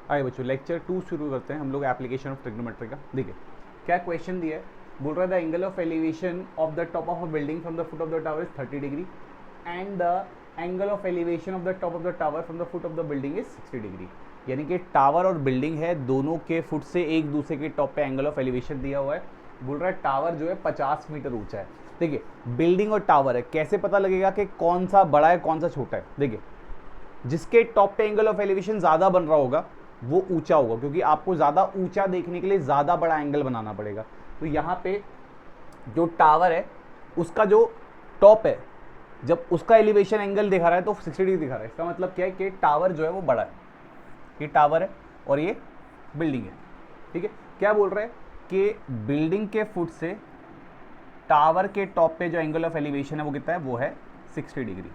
आइए बच्चों लेक्चर 2 शुरू करते हैं हम लोग एप्लीकेशन ऑफ ट्रिग्नोमेट्री का। देखिए क्या क्वेश्चन दिया है, बोल रहा है the angle of elevation of the top of a building from the foot of the tower is 30 degree and the angle of elevation of the top of the tower from the foot of the building is 60 degree. यानी कि tower और building है, दोनों के foot से एक दूसरे के टॉप पे एंगल ऑफ एलिवेशन दिया हुआ है। बोल रहा है टावर जो है 50 मीटर ऊंचा है। देखिए बिल्डिंग और टावर है, कैसे पता लगेगा कि कौन सा बड़ा है कौन सा छोटा है। देखिए जिसके टॉप पे एंगल ऑफ एलिवेशन ज़्यादा बन रहा होगा वो ऊंचा होगा, क्योंकि आपको ज़्यादा ऊंचा देखने के लिए ज़्यादा बड़ा एंगल बनाना पड़ेगा। तो यहाँ पे जो टावर है उसका जो टॉप है, जब उसका एलिवेशन एंगल दिखा रहा है तो 60 डिग्री दिखा रहा है। इसका मतलब क्या है कि टावर जो है वो बड़ा है, ये टावर है और ये बिल्डिंग है। ठीक है, क्या बोल रहे हैं कि बिल्डिंग के फुट से टावर के टॉप पे जो एंगल ऑफ एलिवेशन है वो कितना है, वो है 60 डिग्री।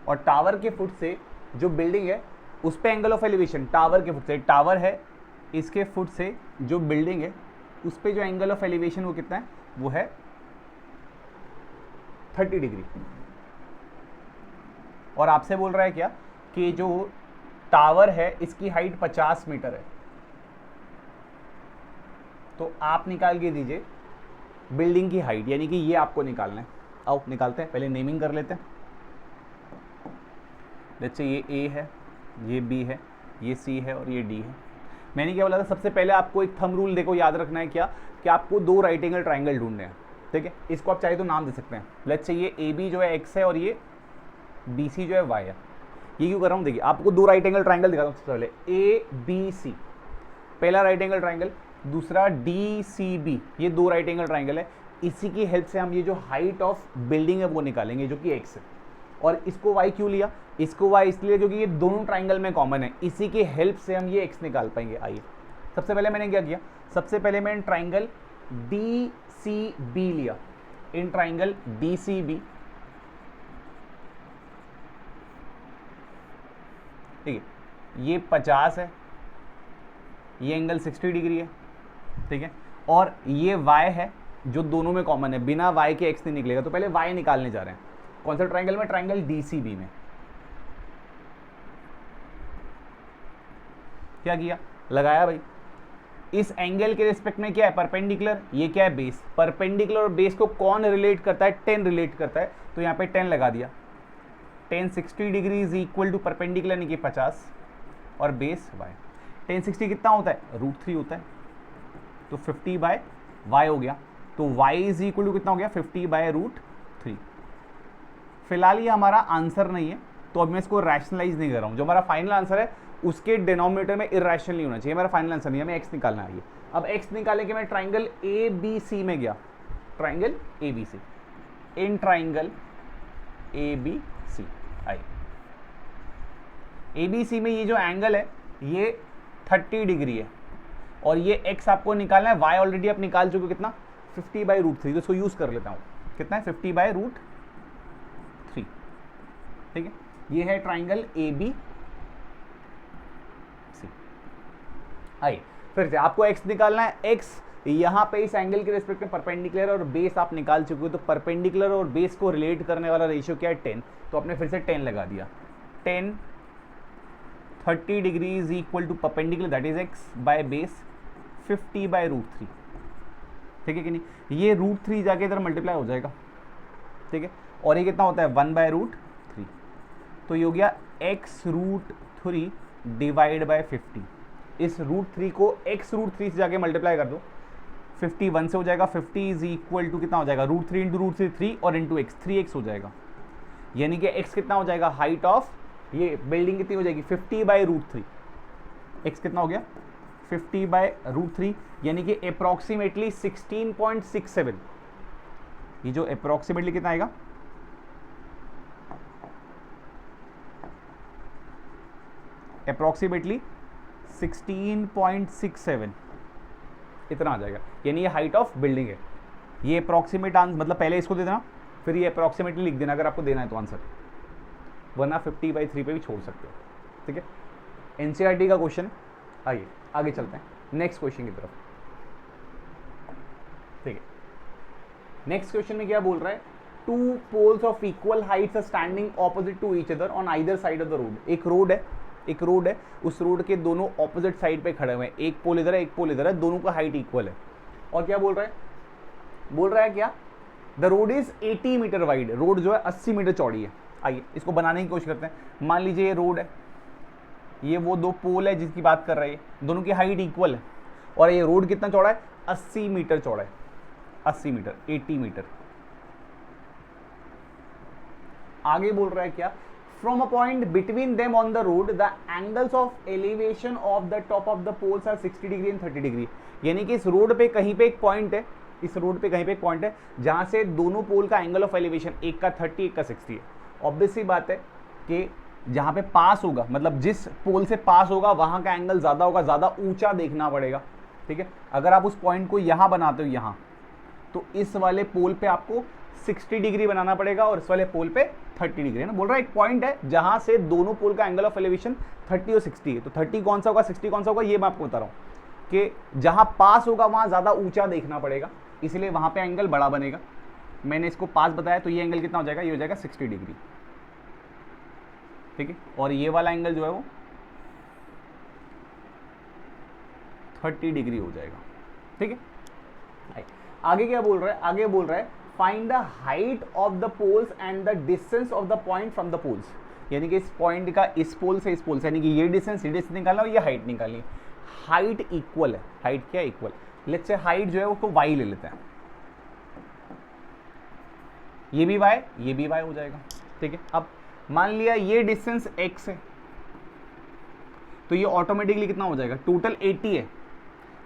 और टावर के फुट से जो बिल्डिंग है उस पे एंगल ऑफ एलिवेशन टावर के फुट से, टावर है इसके फुट से जो बिल्डिंग है उस पे जो एंगल ऑफ एलिवेशन वो कितना है, वो है 30 डिग्री। और आपसे बोल रहा है क्या कि जो टावर है इसकी हाइट 50 मीटर है। तो आप निकाल के दीजिए बिल्डिंग की हाइट, यानी कि ये आपको निकालना है। आओ निकालते हैं, पहले नेमिंग कर लेते हैं। जैसे ये ए है, ये बी है, ये सी है और ये डी है। मैंने क्या बोला था, सबसे पहले आपको एक थंब रूल देखो याद रखना है क्या, कि आपको दो राइट एंगल ट्राइंगल ढूंढने हैं। ठीक है, इसको आप चाहे तो नाम दे सकते हैं। लेट्स से ये ए बी जो है एक्स है और ये बी सी जो है वाई है। ये क्यों कर रहा हूँ, देखिए आपको दो राइट एंगल ट्राइंगल दिखाता हूँ। सबसे पहले ए बी सी पहला राइट एंगल ट्राइंगल, दूसरा डी सी बी, ये दो राइट एंगल ट्राइंगल है। इसी की हेल्प से हम ये जो हाइट ऑफ बिल्डिंग है वो निकालेंगे, जो कि एक्स है। और इसको वाई क्यों लिया, इसको वाई इसलिए क्योंकि ये दोनों ट्राइंगल में कॉमन है। इसी की हेल्प से हम ये एक्स निकाल पाएंगे। आइए सबसे पहले मैंने क्या किया, सबसे पहले मैंने ट्राइंगल डी सी बी लिया। In triangle D C B, ठीक है, ये 50 है, ये एंगल 60 डिग्री है। ठीक है, और ये y है जो दोनों में कॉमन है, बिना y के x नहीं निकलेगा। तो पहले y निकालने जा रहे हैं। कौन सा ट्राइंगल में, ट्राइंगल DCB में। क्या किया, लगाया भाई। इस एंगल के रिस्पेक्ट में क्या है, परपेंडिकुलर, ये क्या है बेस। परपेंडिकुलर और बेस को कौन रिलेट करता है, 10 रिलेट करता है। तो यहाँ पे 10 लगा दिया। 10 60 degree is equal to perpendicular यानी कि 50 और बेस y। 10 60 कितना होता है, √3 होता है। तो 50/y हो गया। तो y इज इक्वल टू कितना हो गया, 50/√3। फिलहाल ये हमारा आंसर नहीं है, तो अब मैं इसको रैशनलाइज नहीं कर रहा हूँ। जो हमारा फाइनल आंसर है उसके डिनोमिनेटर में इरेशनल नहीं होना चाहिए। मेरा फाइनल आंसर नहीं है, हमें x निकालना है। अब x निकालने के मैं ट्राइंगल ए बी सी में गया। Triangle A B C, in triangle A B C आई, ए बी सी में ये जो एंगल है ये 30 डिग्री है और ये x आपको निकालना है। y ऑलरेडी आप निकाल चुके, कितना, 50/√3। तो इसको यूज कर लेता हूँ, कितना है, 50/√3। ठीक है, ये है ट्राइंगल ए बी सी। आइए फिर से आपको x निकालना है। x यहाँ पे इस एंगल के रिस्पेक्ट में परपेंडिकुलर और बेस आप निकाल चुके हो। तो परपेंडिकुलर और बेस को रिलेट करने वाला रेशियो क्या है, 10। तो आपने फिर से 10 लगा दिया। 10 30 degree is equal to perpendicular that is x by base 50/√3। ठीक है कि नहीं, ये √3 जाके इधर मल्टीप्लाई हो जाएगा। ठीक है, और ये कितना होता है, 1/√3। तो ये हो गया x√3 डिवाइड बाय 50। इस √3 को x√3 से जाके मल्टीप्लाई कर दो, 51 से हो जाएगा। 50 इज इक्वल टू कितना हो जाएगा, √3 इंटू √3 3 और इंटू x 3x हो जाएगा। यानी कि x कितना हो जाएगा, हाइट ऑफ ये बिल्डिंग कितनी हो जाएगी, 50/√3। x कितना हो गया, 50/√3, यानी कि अप्रॉक्सीमेटली 16.67। ये जो अप्रॉक्सीमेटली कितना आएगा, अप्रॉक्सीमेटली 16.67 इतना आ जाएगा। यानी ये हाइट ऑफ बिल्डिंग है। ये अप्रॉक्सीमेट आंसर, मतलब पहले इसको दे देना फिर ये अप्रॉक्सीमेटली लिख देना अगर आपको देना है तो आंसर, वरना 50/3 पे भी छोड़ सकते हो। ठीक है, एनसीईआरटी का क्वेश्चन। आइए आगे चलते हैं नेक्स्ट क्वेश्चन की तरफ। ठीक है, नेक्स्ट क्वेश्चन में क्या बोल रहा है, 2 poles of equal heights are standing opposite to each other on either side of the road. एक रोड है, एक रोड है, उस रोड के दोनों ऑपोजिट साइड पे खड़े हुए हैं, एक पोल इधर है एक पोल इधर है, दोनों का हाइट इक्वल है। और क्या बोल रहा है, बोल रहा है क्या, the road is 80 metre wide, road जो है 80 मीटर चौड़ी है। आइए इसको बनाने की कोशिश करते हैं। मान लीजिए ये रोड है, ये वो दो पोल है जिसकी बात कर रहे हैं, दोनों की हाइट इक्वल है, और ये रोड कितना चौड़ा है, 80 मीटर चौड़ा है, 80 मीटर, 80 मीटर। आगे बोल रहा है क्या, from a point between them on the road the angles of elevation of the top of the poles are 60 degree and 30 degree. यानी कि इस रोड पे कहीं पे एक पॉइंट है, इस रोड पे कहीं पे एक पॉइंट है जहां से दोनों पोल का एंगल ऑफ एलिवेशन, एक का 30 एक का 60 है। ऑब्वियस सी बात है कि जहां पे पास होगा, मतलब जिस पोल से पास होगा वहां का एंगल ज्यादा होगा, ज्यादा ऊंचा देखना पड़ेगा, ठीक है। अगर आप उस पॉइंट को यहां बनाते हो यहां, तो इस वाले पोल पे आपको 60 डिग्री बनाना पड़ेगा और इस वाले पोल पे 30 डिग्री है ना। बोल रहा है एक पॉइंट है जहां से दोनों पोल का एंगल ऑफ एलिवेशन 30 और 60 है, तो 30 कौन सा होगा 60 कौन सा होगा, ये मैं आपको बता रहा हूं कि जहां पास होगा वहां ज्यादा ऊंचा देखना पड़ेगा, इसलिए वहां पे एंगल बड़ा बनेगा। मैंने इसको पास बताया, तो ये एंगल कितना हो जाएगा, ये हो जाएगा 60 डिग्री, ठीक है। और ये वाला एंगल जो है वो 30 डिग्री हो जाएगा, ठीक है। आगे क्या बोल रहा है, आगे बोल रहा है find the height of the poles and the distance of the point from the poles. यानी कि इस पॉइंट का इस पोल से इस पोल से, यानी कि ये डिस्टेंस निकालना और ये हाइट निकालनी है। हाइट इक्वल है, हाइट क्या इक्वल, लेट्स से हाइट जो है उसको y ले लेते हैं, ये भी y, ये भी y हो जाएगा, ठीक है। अब मान लिया ये डिस्टेंस x है, तो ये ऑटोमेटिकली कितना हो जाएगा, टोटल 80 है,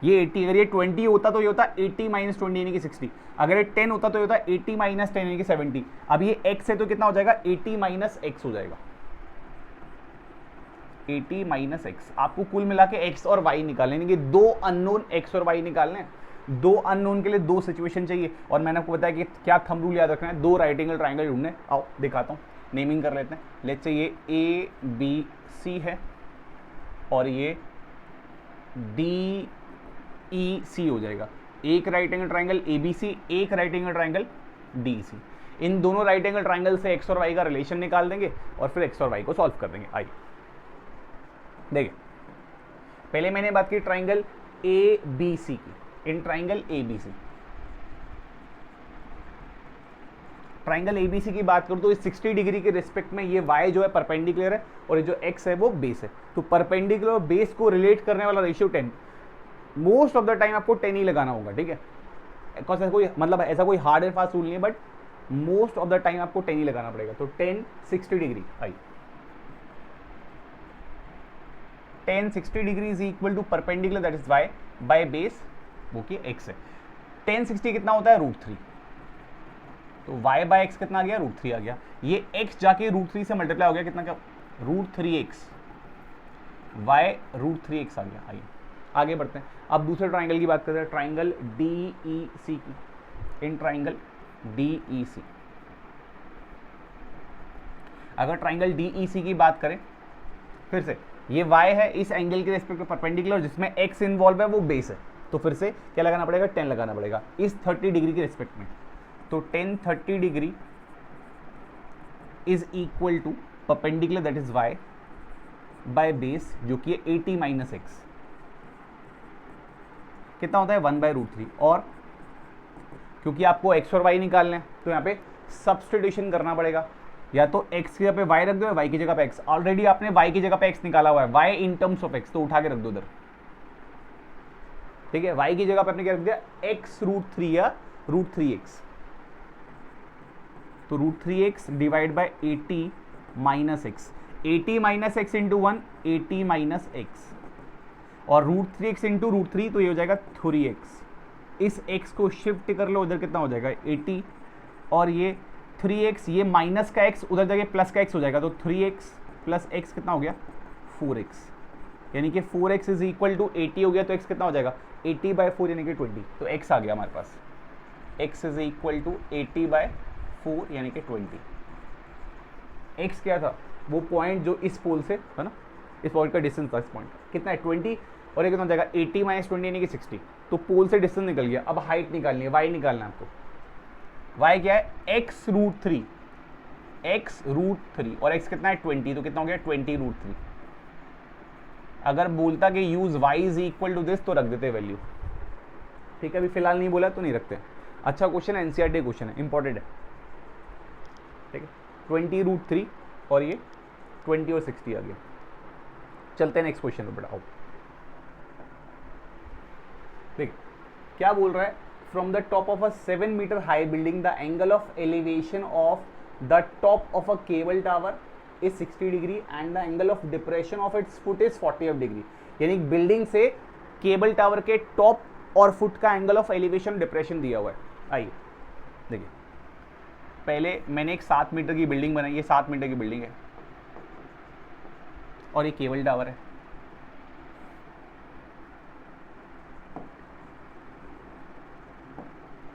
ये 80, अगर ये 20 होता तो ये होता 80 माइनस 20 यानी कि 60, अगर ये 10 होता तो ये होता 80 माइनस 10 यानी कि 70। अब ये x है तो कितना हो जाएगा, 80 माइनस x हो जाएगा, 80 माइनस x। आपको कुल मिला के x और y निकालने, यानी कि दो अननोन x और y निकालने हैं। दो अननोन के लिए दो सिचुएशन चाहिए, और मैंने आपको बताया कि क्या थंब रूल याद रखना है, दो राइट एंगल ट्राइंगल ढूंढने। आओ दिखाता हूँ, नेमिंग कर लेते हैं। लेट्स से ये ABC है और ये DEC हो जाएगा, एक राइट एंगल ट्राइंगल ABC, एक राइट एंगल ट्राइंगल DEC। इन दोनों राइट एंगल ट्राइंगल से x और y का रिलेशन निकाल देंगे और फिर x और y को सॉल्व कर देंगे। आइए देखिए, पहले मैंने बात की ट्राइंगल ABC की। इन ट्राइंगल ABC, ट्राइंगल ABC की बात करूं तो इस 60 डिग्री के रिस्पेक्ट में ये y जो है परपेंडिकुलर है और ये जो x है वो बेस है। तो परपेंडिकुलर और बेस को रिलेट करने वाला ratio 10, most of the time आपको 10 ही लगाना होगा, ठीक है। ऐसा कोई मतलब ऐसा कोई हार्ड एंड फास्ट रूल नहीं है, but most of the time आपको 10 ही लगाना पड़ेगा। तो 10 60 डिग्री, आई 10 60 degree is equal to perpendicular that is y by base, वो कि x है। 10 60 कितना होता है, √3, तो y बाय x कितना आ गया, √3 आ गया। ये x जाके √3 से मल्टीप्लाई हो गया, कितना क्या, √3x, y √3x आ गया। आइए आगे बढ़ते हैं, अब दूसरे ट्राइंगल की बात करते हैं, ट्राइंगल DEC की। इन ट्राइंगल DEC, अगर ट्राइंगल DEC की बात करें, फिर से ये y है इस एंगल के रेस्पेक्ट में परपेंडिकुलर, जिसमें x इन्वॉल्व है वो बेस है, तो फिर से क्या लगाना पड़ेगा, 10 लगाना पड़ेगा इस 30 डिग्री के रेस्पेक्ट में। तो 10 30 degree is equal to perpendicular that is y by base, जो कि 80 माइनस x, कितना होता है 1/√3। और क्योंकि आपको x और y निकालने हैं तो यहाँ पे सब्स्टिट्यूशन करना पड़ेगा, या तो x की जगह पे y रख दो या y की जगह पे x। ऑलरेडी आपने y की जगह पे x निकाला हुआ है, y in terms of x, तो उठा के रख दो उधर, ठीक है। y की जगह पे आपने क्या रख दिया, x √3 या √3x, तो √3x divide by 80 minus x, 80 minus x into 1 80 minus x, और √3x इंटू √3, तो ये हो जाएगा 3x। इस x को शिफ्ट कर लो, उधर कितना हो जाएगा 80, और ये 3x, ये माइनस का x उधर जाके प्लस का x हो जाएगा, तो 3x प्लस x कितना हो गया 4x, यानी कि 4x इज इक्वल टू 80 हो गया, तो x कितना हो जाएगा 80 बाय 4 यानी कि 20, तो x आ गया हमारे पास, x is equal to 80 by 4 यानी कि 20। x क्या था, वो पॉइंट जो इस पोल से है ना, इस पॉइंट का डिस्टेंस था, इस पॉइंट कितना है 20, और ये कितना हो जाएगा 80 माइनस 20 यानी कि 60, तो पोल से डिस्टेंस निकल गया। अब हाइट निकालनी है, y निकालना है आपको। y क्या है, x √3 और x कितना है 20, तो कितना हो गया 20 √3। अगर बोलता कि use y is equal to this तो रख देते वैल्यू, ठीक है, अभी फिलहाल नहीं बोला तो नहीं रखते। अच्छा क्वेश्चन है, एनसीईआरटी क्वेश्चन है, इंपॉर्टेंट है, ठीक है। 20√3 और ये 20 और 60 आ गया। चलते हैं नेक्स्ट क्वेश्चन पे, बढ़ाओ। ठीक, क्या बोल रहा है, from the top of a 7 metre high building the angle of elevation of the top of a cable tower is 60 degree and the angle of depression of its foot is 48 degree. यानी building से cable tower के top और foot का angle of elevation depression दिया हुआ है। आइए देखिए, पहले मैंने एक 7 मीटर की बिल्डिंग बनाई, ये 7 मीटर की बिल्डिंग है और ये केबल टावर है।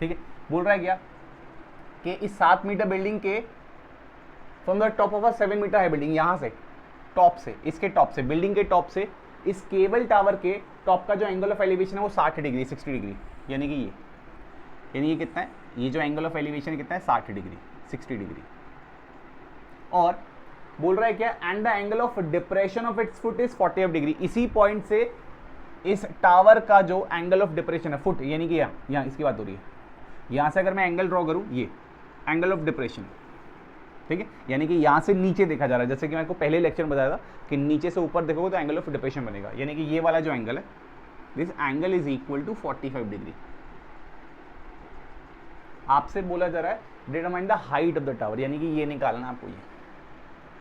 ठीक है, बोल रहा है क्या कि इस 7 मीटर बिल्डिंग के from the top of a 7 metre high building, यहां से टॉप से, इसके टॉप से, बिल्डिंग के टॉप से इस केबल टावर के टॉप का जो एंगल ऑफ एलिवेशन है वो 60 डिग्री 60 डिग्री, यानी कि ये कितना है, ये जो एंगल ऑफ एलिवेशन है कितना है 60 डिग्री 60 डिग्री। और बोल रहा है क्या, and the angle of depression of its foot is 48 degree. इसी पॉइंट से इस टावर का जो एंगल ऑफ डिप्रेशन है फुट, यानी कि यहाँ इसकी बात हो रही है, यहाँ से अगर मैं एंगल ड्रॉ करूँ, ये एंगल ऑफ डिप्रेशन, ठीक है, यानी कि यहाँ से नीचे देखा जा रहा है, जैसे कि मैं आपको पहले लेक्चर में बताया था कि नीचे से ऊपर देखोगे तो एंगल ऑफ डिप्रेशन बनेगा, यानी कि ये वाला जो एंगल है, this angle is equal to 45 degree. आपसे बोला जा रहा है determine the height of the tower, यानी कि ये निकालना आपको, ये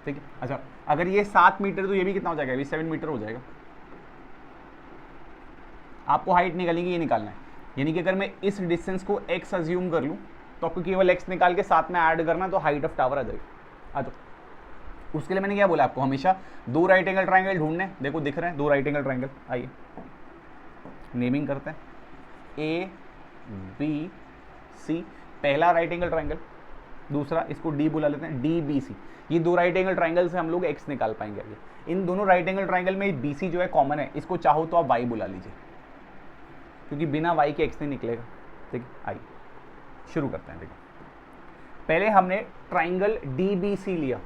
ठीक है। अच्छा, अगर ये 7 मीटर तो ये भी कितना हो जाएगा, अभी 7 मीटर हो जाएगा। आपको हाइट निकालनी है, ये निकालना है, यानी कि अगर मैं इस डिस्टेंस को x अज्यूम कर लूँ तो आपको केवल x निकाल के साथ में ऐड करना, तो हाइट ऑफ टावर आ जाएगी। तो उसके लिए मैंने क्या बोला आपको, हमेशा 2 राइट एंगल ट्राइंगल ढूंढने। देखो दिख रहे हैं 2 राइट एंगल ट्राइंगल, आइए नेमिंग करते हैं, A B C, पहला राइट एंगल ट्राइंगल, दूसरा इसको D बुला लेते हैं, D B C। ये 2 राइट एंगल ट्राइंगल से हम लोग x निकाल पाएंगे आगे। इन दोनों राइट एंगल ट्राइंगल में BC जो है कॉमन है, इसको चाहो तो आप y बुला लीजिए, क्योंकि बिना y के x नहीं निकलेगा। ठीक है, आइए शुरू करते हैं। देखो पहले हमने ट्राइंगल DBC लिया,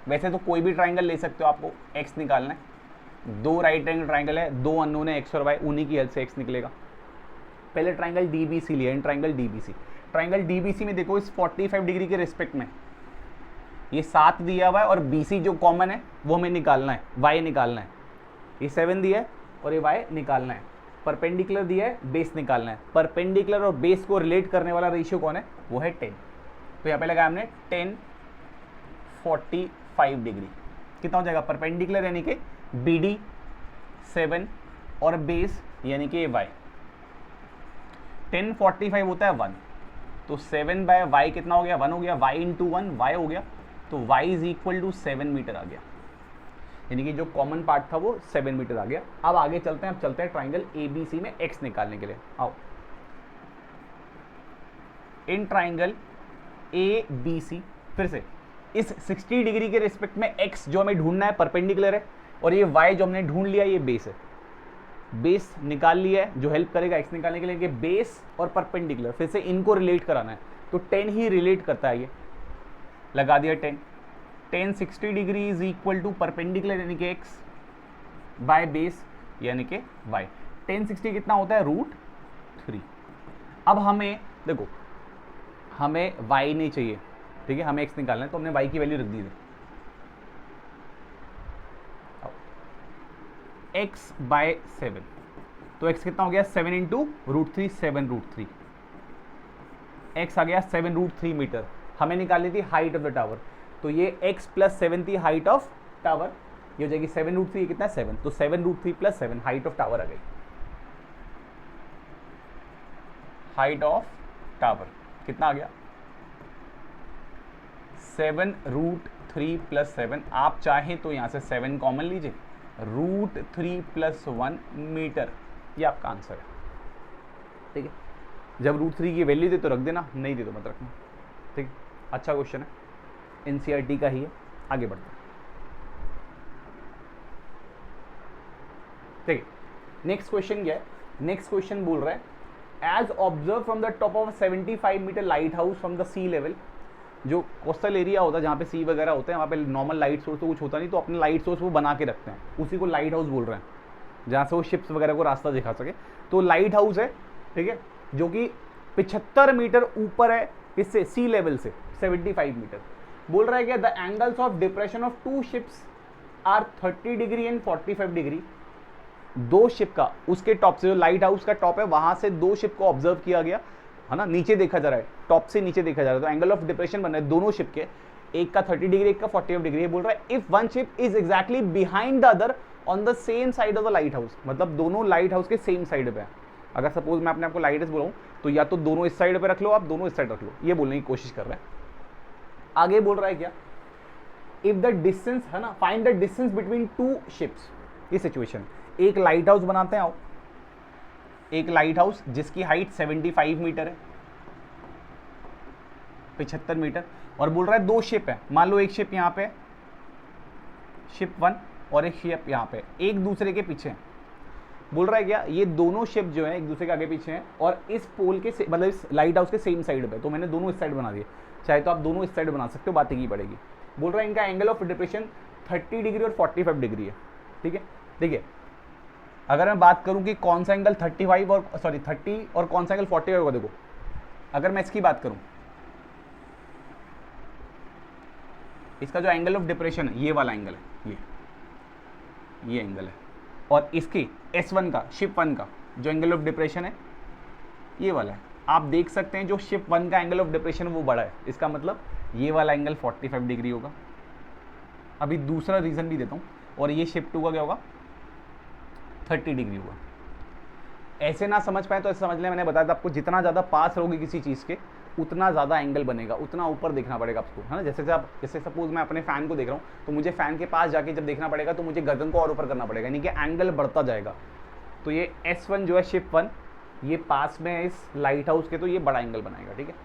वैसे तो कोई भी ट्राइंगल ले सकते हो, आपको x निकालना है। 2 राइट एंगल ट्राइंगल है, 2 अननोन है x और y, उन्हीं की हेल्प से x निकलेगा। पहले ट्राइंगल DBC लिया, इन ट्राइंगल DBC में देखो इस 45 डिग्री के रिस्पेक्ट में ये 7 दिया हुआ है और BC जो कॉमन है वो हमें निकालना है, y निकालना है। ये 7 दिया है और ये y निकालना है। परपेंडिकुलर दिया है, बेस निकालना है। परपेंडिकुलर और बेस को रिलेट करने वाला रेशियो कौन है, वो है 10। तो यहाँ पे लगाया हमने 10 45 डिग्री, कितना हो जाएगा, परपेंडिकुलर यानी कि BD 7 और बेस यानी कि y। 10 45 होता है 1, तो 7 बाय y कितना हो गया, 1 हो गया, y इंटू 1 y हो गया, तो y is equal to 7 metre आ गया, यानी कि जो कॉमन पार्ट था वो 7 मीटर आ गया। अब आगे चलते हैं, अब चलते हैं ट्राइंगल ABC में x निकालने के लिए। आओ, इन ट्राइंगल ABC फिर से इस 60 डिग्री के रिस्पेक्ट में x जो हमें ढूंढना है परपेंडिकुलर है, और ये y जो हमने ढूंढ लिया ये बेस है, बेस निकाल लिया है जो हेल्प करेगा x निकालने के लिए, कि बेस और परपेंडिकुलर फिर से इनको रिलेट कराना है, तो 10 ही रिलेट करता है। ये लगा दिया 10 60 degree is equal to perpendicular यानी कि x बाय बेस यानी कि y। 10 60 कितना होता है, √3। अब हमें देखो, हमें y नहीं चाहिए, ठीक है, हमें x निकालना है, तो हमने y की वैल्यू रख दी है x बाय 7, तो x कितना हो गया, 7 इंटू √3, 7√3, x आ गया 7√3 मीटर। हमें निकालनी थी हाइट ऑफ द टावर, तो ये x प्लस 7 थी हाइट ऑफ टावर, ये हो जाएगी 7√3, ये कितना 7, तो 7√3 प्लस 7 हाइट ऑफ टावर आ गई। हाइट ऑफ टावर कितना आ गया, 7√3 प्लस 7। आप चाहें तो यहां से 7 कॉमन लीजिए, √3 प्लस 1 मीटर, ये आपका आंसर है। ठीक है, जब √3 की वैल्यू दे तो रख देना, नहीं दे तो मत रखना। ठीक, अच्छा क्वेश्चन है, एनसीईआरटी का ही है। आगे बढ़ते हैं। ठीक है, नेक्स्ट क्वेश्चन क्या है, नेक्स्ट क्वेश्चन बोल रहा है as observe from the top of 75 metre lighthouse from the sea level. जो कोस्टल एरिया होता है जहाँ पे सी वगैरह होते हैं, वहाँ पे नॉर्मल लाइट सोर्स तो कुछ होता नहीं, तो अपने लाइट सोर्स वो बना के रखते हैं, उसी को लाइट हाउस बोल रहे हैं। जहाँ से वो शिप्स वगैरह को रास्ता दिखा सके। तो लाइट हाउस है, ठीक है, जो कि 75 मीटर ऊपर है इससे, सी लेवल से 75 मीटर। बोल रहा है कि the angles of depression of two ships are 30 degree and 45 degree. दो शिप का, उसके टॉप से, जो लाइट हाउस का टॉप है वहां से दो शिप को ऑब्जर्व किया गया है ना, नीचे देखा जा रहा है, टॉप से नीचे देखा जा रहा है, तो एंगल ऑफ डिप्रेशन बन रहा है दोनों शिप के, एक का 30 डिग्री एक का 45 डिग्री। बोल रहा है if one ship is exactly behind the other on the same side of the light house, मतलब दोनों लाइट हाउस के सेम साइड पे है। अगर सपोज मैं अपने आपको लाइट हाउस बोलाऊं तो या तो दोनों इस साइड पे रख लो, आप दोनों इस साइड रख लो, ये बोलने की कोशिश कर रहे हैं। आगे बोल रहा है क्या, इफ द डिस्टेंस है ना, find the distance between two ships. ये सिचुएशन, एक लाइट हाउस बनाते हैं, आओ, एक लाइट हाउस जिसकी हाइट 75 मीटर है, 75 मीटर, और बोल रहा है दो शिप है, मान लो एक शिप यहाँ पे, शिप 1, और एक शिप यहाँ पे, एक दूसरे के पीछे है। बोल रहा है क्या, ये दोनों शिप जो है एक दूसरे के आगे पीछे हैं और इस पोल के मतलब इस लाइट हाउस के सेम साइड पे, तो मैंने दोनों इस साइड बना दिए, चाहे तो आप दोनों इस साइड बना सकते हो, बात ही पड़ेगी। बोल रहा है इनका एंगल ऑफ डिप्रेशन 30 डिग्री और 45 डिग्री है, ठीक है। देखिए अगर मैं बात करूं कि कौन सा एंगल 35 और 30 और कौन सा एंगल 45 होगा, देखो अगर मैं इसकी बात करूं, इसका जो एंगल ऑफ डिप्रेशन है ये वाला एंगल है, ये एंगल है, और इसकी S1 का, शिप 1 का जो एंगल ऑफ डिप्रेशन है ये वाला है। आप देख सकते हैं जो शिप 1 का एंगल ऑफ डिप्रेशन वो बड़ा है, इसका मतलब ये वाला एंगल 45 डिग्री होगा। अभी दूसरा रीजन भी देता हूँ, और ये शिप 2 का क्या होगा, 30 डिग्री होगा। ऐसे ना समझ पाए तो ऐसे समझ लें, मैंने बताया था आपको, जितना ज़्यादा पास रहोगे किसी चीज़ के उतना ज़्यादा एंगल बनेगा, उतना ऊपर देखना पड़ेगा आपको, है ना। जैसे सपोज मैं अपने फ़ैन को देख रहा हूँ तो मुझे फ़ैन के पास जाके जब देखना पड़ेगा तो मुझे गर्दन को और ऊपर करना पड़ेगा, यानी कि एंगल बढ़ता जाएगा। तो ये S1 जो है शिप 1, ये पास में है इस लाइट हाउस के, तो ये बड़ा एंगल बनाएगा, ठीक है।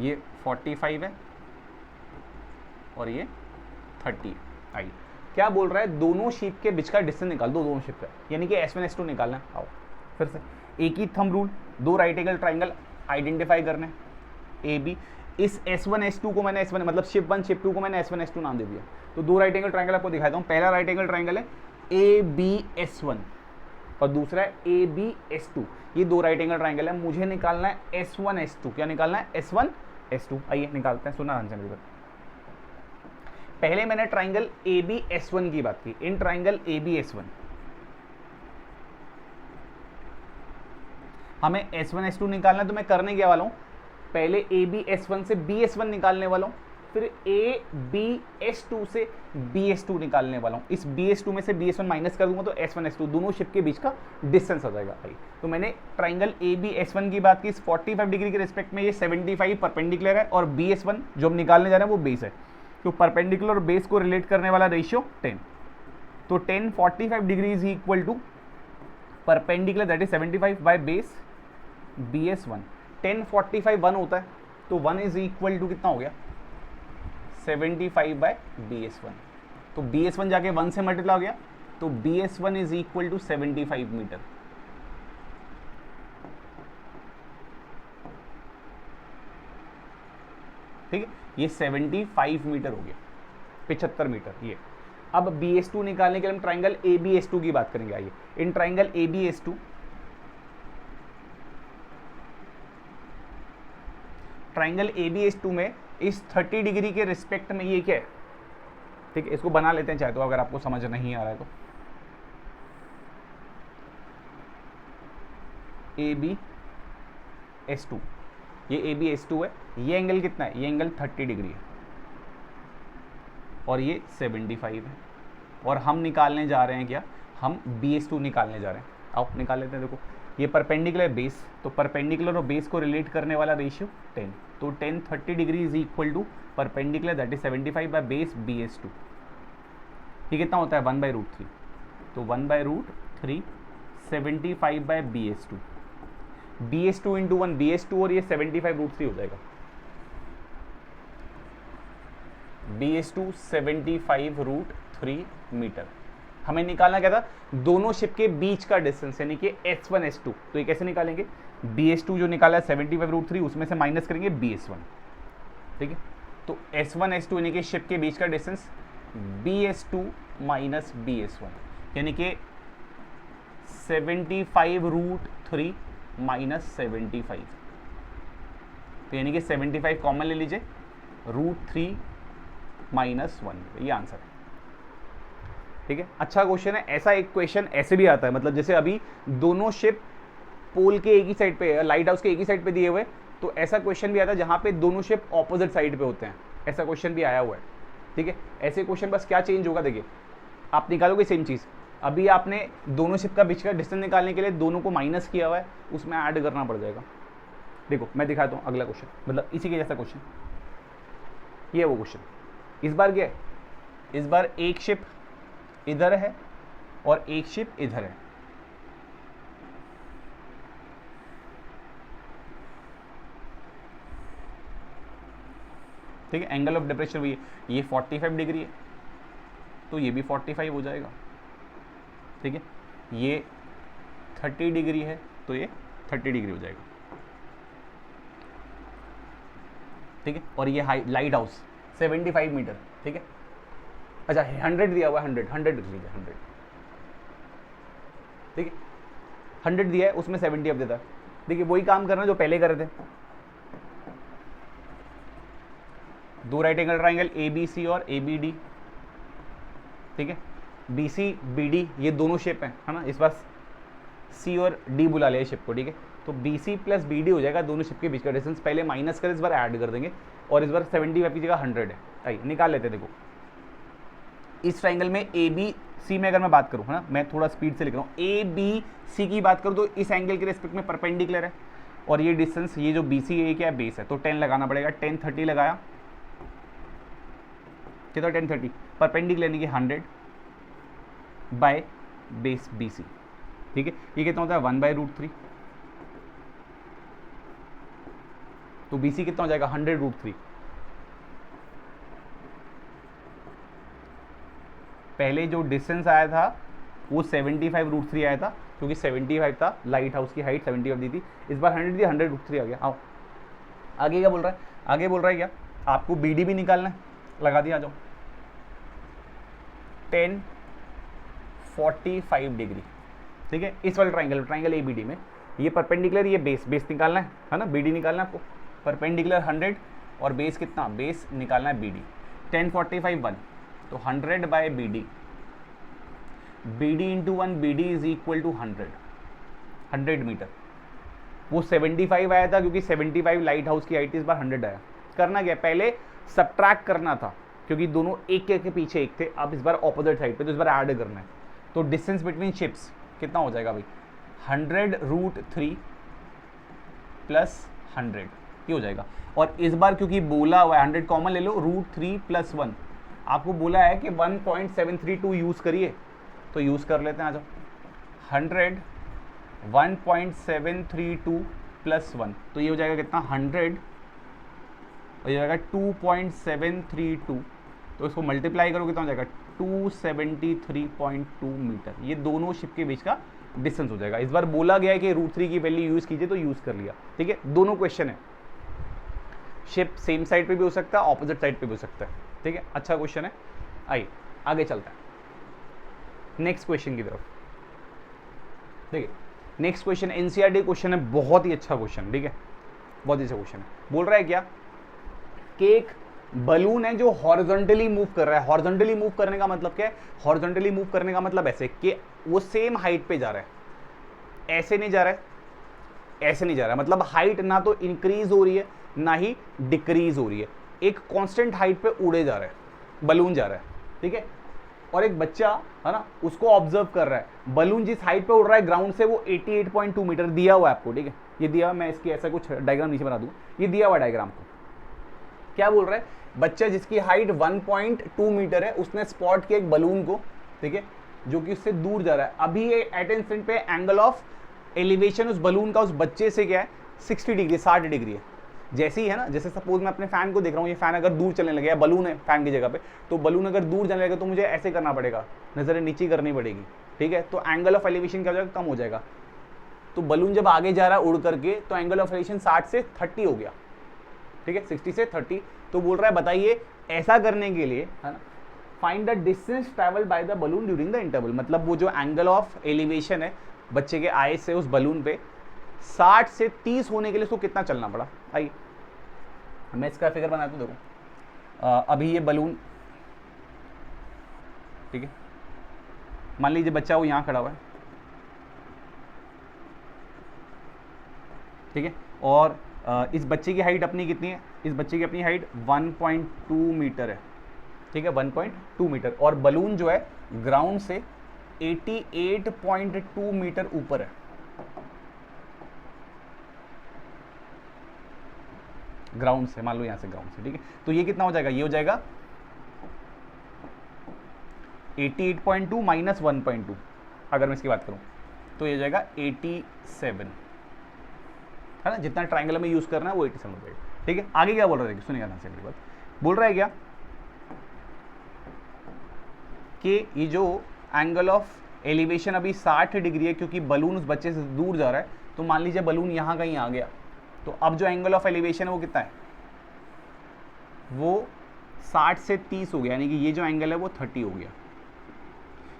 ये 45 है और ये 30 आई। क्या बोल रहा है, दोनों शिप के बीच का डिस्टेंस निकाल दो, दोनों शिप का, यानी कि S1 S2 निकालना है। आओ फिर से एक ही थंब रूल, दो राइट एंगल ट्राइंगल आइडेंटिफाई करने, ए बी। इस S1 S2 को मैंने S1 मतलब शिप 1 शिप 2 को मैंने S1 S2 नाम दे दिया। तो दो राइट एंगल ट्राइंगल आपको दिखाता हूँ। पहला राइट एंगल ट्राइंगल है ABS1 और दूसरा है ABS2। ये दो राइट एंगल ट्राइंगल है, मुझे निकालना है S1 S2। क्या निकालना है, S1 S2। आइए निकालते हैं, सुना आंसर मेरी बात। पहले मैंने ट्राइंगल ABS1 की बात की, इन ट्राइंगल ABS1 हमें S1 S2 निकालना है, तो मैं करने क्या वाला हूँ, पहले ABS1 से BS1 निकालने वाला हूँ, फिर ABS2 से BS2 निकालने वाला हूँ। इस BS2 में से BS1 माइनस कर दूंगा तो S1 S2 दोनों शिप के बीच का डिस्टेंस आ जाएगा भाई। तो मैंने ट्राइंगल ABS1 की बात की, इस 45 डिग्री के रिस्पेक्ट में ये 75 परपेंडिकुलर है और BS1 जो हम निकालने जा रहे हैं वो बेस है। तो परपेंडिकुलर और बेस को रिलेट करने वाला रेशियो 10, तो 10 45 degree is equal to perpendicular that is 75 by base BS1। 10 45 1 होता है, तो 1 इज इक्वल टू कितना हो गया, 75 बाय BS1। तो BS1 जाके 1 से मल्टीप्लाई हो गया, तो BS1 is equal to 75 metre. ठीक है, ये 75 मीटर हो गया, 75 मीटर ये। अब BS2 निकालने के लिए हम ट्राइंगल ABS2 की बात करेंगे। आइए, in triangle ABS2 triangle ABS2 में इस 30 डिग्री के रिस्पेक्ट में ये क्या है, ठीक है, इसको बना लेते हैं चाहे तो, अगर आपको समझ नहीं आ रहा है तो। ABS2, ये ABS2 है, ये एंगल कितना है, ये एंगल 30 डिग्री है और ये 75 है, और हम निकालने जा रहे हैं क्या, हम BS2 निकालने जा रहे हैं। आओ निकाल लेते हैं। देखो ये परपेंडिकुलर बेस, तो परपेंडिकुलर और बेस को रिलेट करने वाला रेशियो 10, तो 10 30 degree is equal to perpendicular that is 75 by base BS2। ये कितना होता है, 1/√3, तो 1/√3 75 bye BS2, BS2 into 1 BS2 और ये 75√3 हो जाएगा, BS2 75√3 मीटर। हमें निकालना क्या था, दोनों शिप के बीच का डिस्टेंस, यानी कि S1 S2। तो ये कैसे निकालेंगे, BS2 जो निकाला है 75√3, उसमें से माइनस करेंगे BS1, ठीक है। तो S1 S2 यानी कि शिप के बीच का डिस्टेंस BS2 माइनस BS1, यानी कि 75√3 माइनस 75, तो यानी कि 75 कॉमन ले लीजिए, √3 माइनस 1, ये आंसर है। ठीक है, अच्छा क्वेश्चन है। ऐसा एक क्वेश्चन ऐसे भी आता है, मतलब जैसे अभी दोनों शिप पोल के एक ही साइड पे, लाइट हाउस के एक ही साइड पे दिए हुए, तो ऐसा क्वेश्चन भी आता है जहाँ पे दोनों शिप ऑपोजिट साइड पे होते हैं, ऐसा क्वेश्चन भी आया हुआ है। ठीक है, ऐसे क्वेश्चन बस क्या चेंज होगा, देखिए आप निकालोगे सेम चीज़, अभी आपने दोनों शिप का बीच का डिस्टेंस निकालने के लिए दोनों को माइनस किया हुआ है, उसमें ऐड करना पड़ जाएगा। देखो मैं दिखाता हूँ अगला क्वेश्चन, मतलब इसी के जैसा क्वेश्चन, ये वो क्वेश्चन। इस बार क्या है, इस बार एक शिप इधर है और एक शिप इधर है। ठीक है, एंगल ऑफ डिप्रेशन हुई है, ये 45 डिग्री है तो ये भी 45 हो जाएगा। ठीक है, ये 30 डिग्री है तो ये 30 डिग्री हो जाएगा। ठीक है, और ये लाइट हाउस 75 मीटर। ठीक है, अच्छा 100 दिया हुआ है, 100 लिख लीजिए 100। ठीक है, 100 दिया है, उसमें 70 अब देता है। देखिए वही काम करना जो पहले कर रहे थे, दो राइट एंगल ट्राइंगल ABC और ABD। ठीक है, BC BD ये दोनों शेप है ना, इस बार C और D बुला लिया शेप को। ठीक है, तो BC प्लस BD हो जाएगा, दोनों शेप के बीच का डिस्टेंस पहले माइनस कर, इस बार ऐड कर देंगे, और इस बार 75 की जगह 100 है। आइए निकाल लेते हैं। देखो इस ट्राइंगल में ABC में अगर मैं बात करूँ, है ना, मैं थोड़ा स्पीड से लिख रहा हूँ, ABC की बात करूँ तो इस एंगल के रिस्पेक्ट में परपेंडिकुलर है, और ये डिस्टेंस, ये जो BC है ये क्या है, बेस है, तो 10 लगाना पड़ेगा। 10 30 लगाया, कितना 10 30, परपेंडिकुलर यानी कि 100 बाय बेस BC। ठीक है, ये कितना होता है 1/√3, तो BC कितना हो जाएगा 100√3। पहले जो डिस्टेंस आया था वो 75√3 आया था, क्योंकि 75 था, लाइट हाउस की हाइट 75 दी थी, इस बार 100 दी, 100√3 आ गया। आओ आगे क्या बोल रहा है, आगे बोल रहा है क्या, आपको BD भी निकालना है, लगा दिया, आ जाओ। 10 45 डिग्री। ठीक है, इस वाले ट्राइंगल ABD में ये परपेंडिकुलर, ये बेस निकालना है ना, BD निकालना है आपको। परपेंडिकुलर 100 और बेस कितना, बेस निकालना है BD। 10 45 1, तो 100 by BD, BD into 1, BD is equal to 100 metre. वो 75 आया था क्योंकि 75 लाइट हाउस की हाइट, इस बार 100 आया। करना क्या, पहले सबट्रैक्ट करना था क्योंकि दोनों एक के पीछे एक थे, अब इस बार ऑपोजिट साइड पे, तो इस बार ऐड करना है। तो डिस्टेंस बिटवीन शिप्स कितना हो जाएगा भाई, 100√3 प्लस 100, ये हो जाएगा। और इस बार क्योंकि बोला हुआ है 100 कॉमन ले लो, √3 प्लस 1, आपको बोला है कि 1.732 यूज़ करिए, तो यूज़ कर लेते हैं, आ जाओ। 100 1.732 प्लस 1, तो ये हो जाएगा कितना 100, और ये हो जाएगा 2.732, तो इसको मल्टीप्लाई करो कितना हो जाएगा 273.2 मीटर। ये दोनों शिप के बीच का डिस्टेंस हो जाएगा। इस बार बोला गया है कि √3 की वैल्यू यूज़ कीजिए, तो यूज़ कर लिया। ठीक है, दोनों क्वेश्चन है, शिप सेम साइड पे भी हो सकता है, ऑपोजिट साइड पे भी हो सकता है। ठीक है, अच्छा क्वेश्चन है। आइए आगे चलता है नेक्स्ट क्वेश्चन की तरफ। देखिए नेक्स्ट क्वेश्चन NCERT क्वेश्चन है, बहुत ही अच्छा क्वेश्चन। ठीक है, बहुत ही अच्छा क्वेश्चन है। बोल रहा है क्या कि एक बलून है जो हॉरिजॉन्टली मूव कर रहा है। हॉरिजॉन्टली मूव करने का मतलब क्या है, हॉरिजॉन्टली मूव करने का मतलब ऐसे कि वो सेम हाइट पे जा रहा है, ऐसे नहीं जा रहा है, ऐसे नहीं जा रहा है, मतलब हाइट ना तो इंक्रीज हो रही है ना ही डिक्रीज हो रही है, एक कांस्टेंट हाइट पे उड़े जा रहा है, बलून जा रहा है। ठीक है, और एक बच्चा है ना उसको ऑब्जर्व कर रहा है, बलून जिस हाइट पे उड़ रहा है ग्राउंड से वो 88.2 मीटर दिया हुआ है आपको। ठीक है, ये दिया, मैं इसकी ऐसा कुछ डायग्राम नीचे बना दूँ, ये दिया हुआ डायग्राम को। क्या बोल रहा है, बच्चा जिसकी हाइट 1.2 मीटर है, उसने स्पॉट किया एक बलून को, ठीक है, जो कि उससे दूर जा रहा है। अभी ये एट इंस्टेंट पे एंगल ऑफ एलिवेशन उस बलून का उस बच्चे से क्या है 60 डिग्री, 60 डिग्री है। जैसे ही है ना, जैसे सपोज मैं अपने फैन को देख रहा हूँ, ये फैन अगर दूर चलने लगे, बलून है फैन की जगह पे, तो बलून अगर दूर जाने लगे तो मुझे ऐसे करना पड़ेगा, नजरें नीचे करनी पड़ेगी। ठीक है, तो एंगल ऑफ एलिवेशन क्या हो जाएगा, कम हो जाएगा। तो बलून जब आगे जा रहा है उड़ करके, तो एंगल ऑफ एलिवेशन 60 से 30 हो गया। ठीक है, 60 से 30। तो बोल रहा है बताइए ऐसा करने के लिए, है ना, find the distance travel by the balloon during the interval. मतलब वो जो एंगल ऑफ एलिवेशन है बच्चे के आए से उस बलून पे 60 से 30 होने के लिए उसको कितना चलना पड़ा। आइए मैं इसका फिगर बनाता हूँ। देखो अभी ये बलून, ठीक है, मान लीजिए बच्चा वो यहाँ खड़ा हुआ है, ठीक है, और इस बच्चे की हाइट अपनी कितनी है, इस बच्चे की अपनी हाइट 1.2 मीटर है, ठीक है, 1.2 मीटर, और बलून जो है ग्राउंड से 88.2 मीटर ऊपर है। ग्राउंड से, मान लो यहाँ से ग्राउंड से, ठीक है, तो ये कितना हो जाएगा, ये हो जाएगा 88.2 माइनस 1.2, अगर मैं इसकी बात करूँ तो ये हो जाएगा 87, है ना, जितना ट्राइंगल में यूज करना है वो 87 हो जाएगा, ठीक है। आगे क्या बोल रहे थे, सुनिएगा ध्यान से मेरी बात, बोल रहा है क्या कि ये जो एंगल ऑफ एलिवेशन अभी 60 डिग्री है, क्योंकि बलून उस बच्चे से दूर जा रहा है, तो मान लीजिए बलून यहाँ कहीं आ गया, तो अब जो एंगल ऑफ एलिवेशन है वो कितना है, वो 60 से 30 हो गया, यानी कि ये जो एंगल है वो 30 हो गया।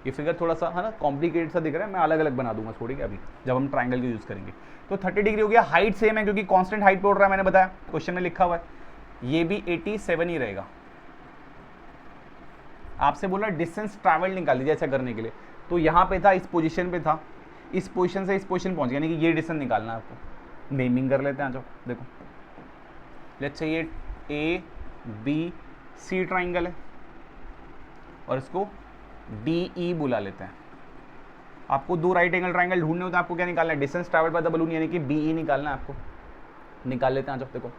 ये फिगर थोड़ा सा, है ना, कॉम्प्लिकेटेड सा दिख रहा है, मैं अलग अलग बना दूंगा थोड़ी अभी जब हम ट्राइंगल को यूज करेंगे। तो 30 डिग्री हो गया। हाइट सेम है क्योंकि कांस्टेंट हाइट पे उड़ रहा है, मैंने बताया क्वेश्चन में लिखा हुआ है, ये भी 87 ही रहेगा। आपसे बोला डिस्टेंस ट्रैवल निकाल लीजिए ऐसा करने के लिए, तो यहाँ पे था, इस पोजीशन पे था, इस पोजीशन से इस पोजीशन पहुंच गया, यानी कि ये डिस्टेंस निकालना है आपको। नेमिंग कर लेते हैं, जो देखो लेट्स से ये ABC ट्राइंगल है और इसको DE बुला लेते हैं। आपको दो राइट एंगल ट्राइंगल ढूंढने होते हैं, आपको क्या निकालना है, distance travel by the balloon, यानी कि BE निकालना है आपको। निकाल लेते हैं, जो देखो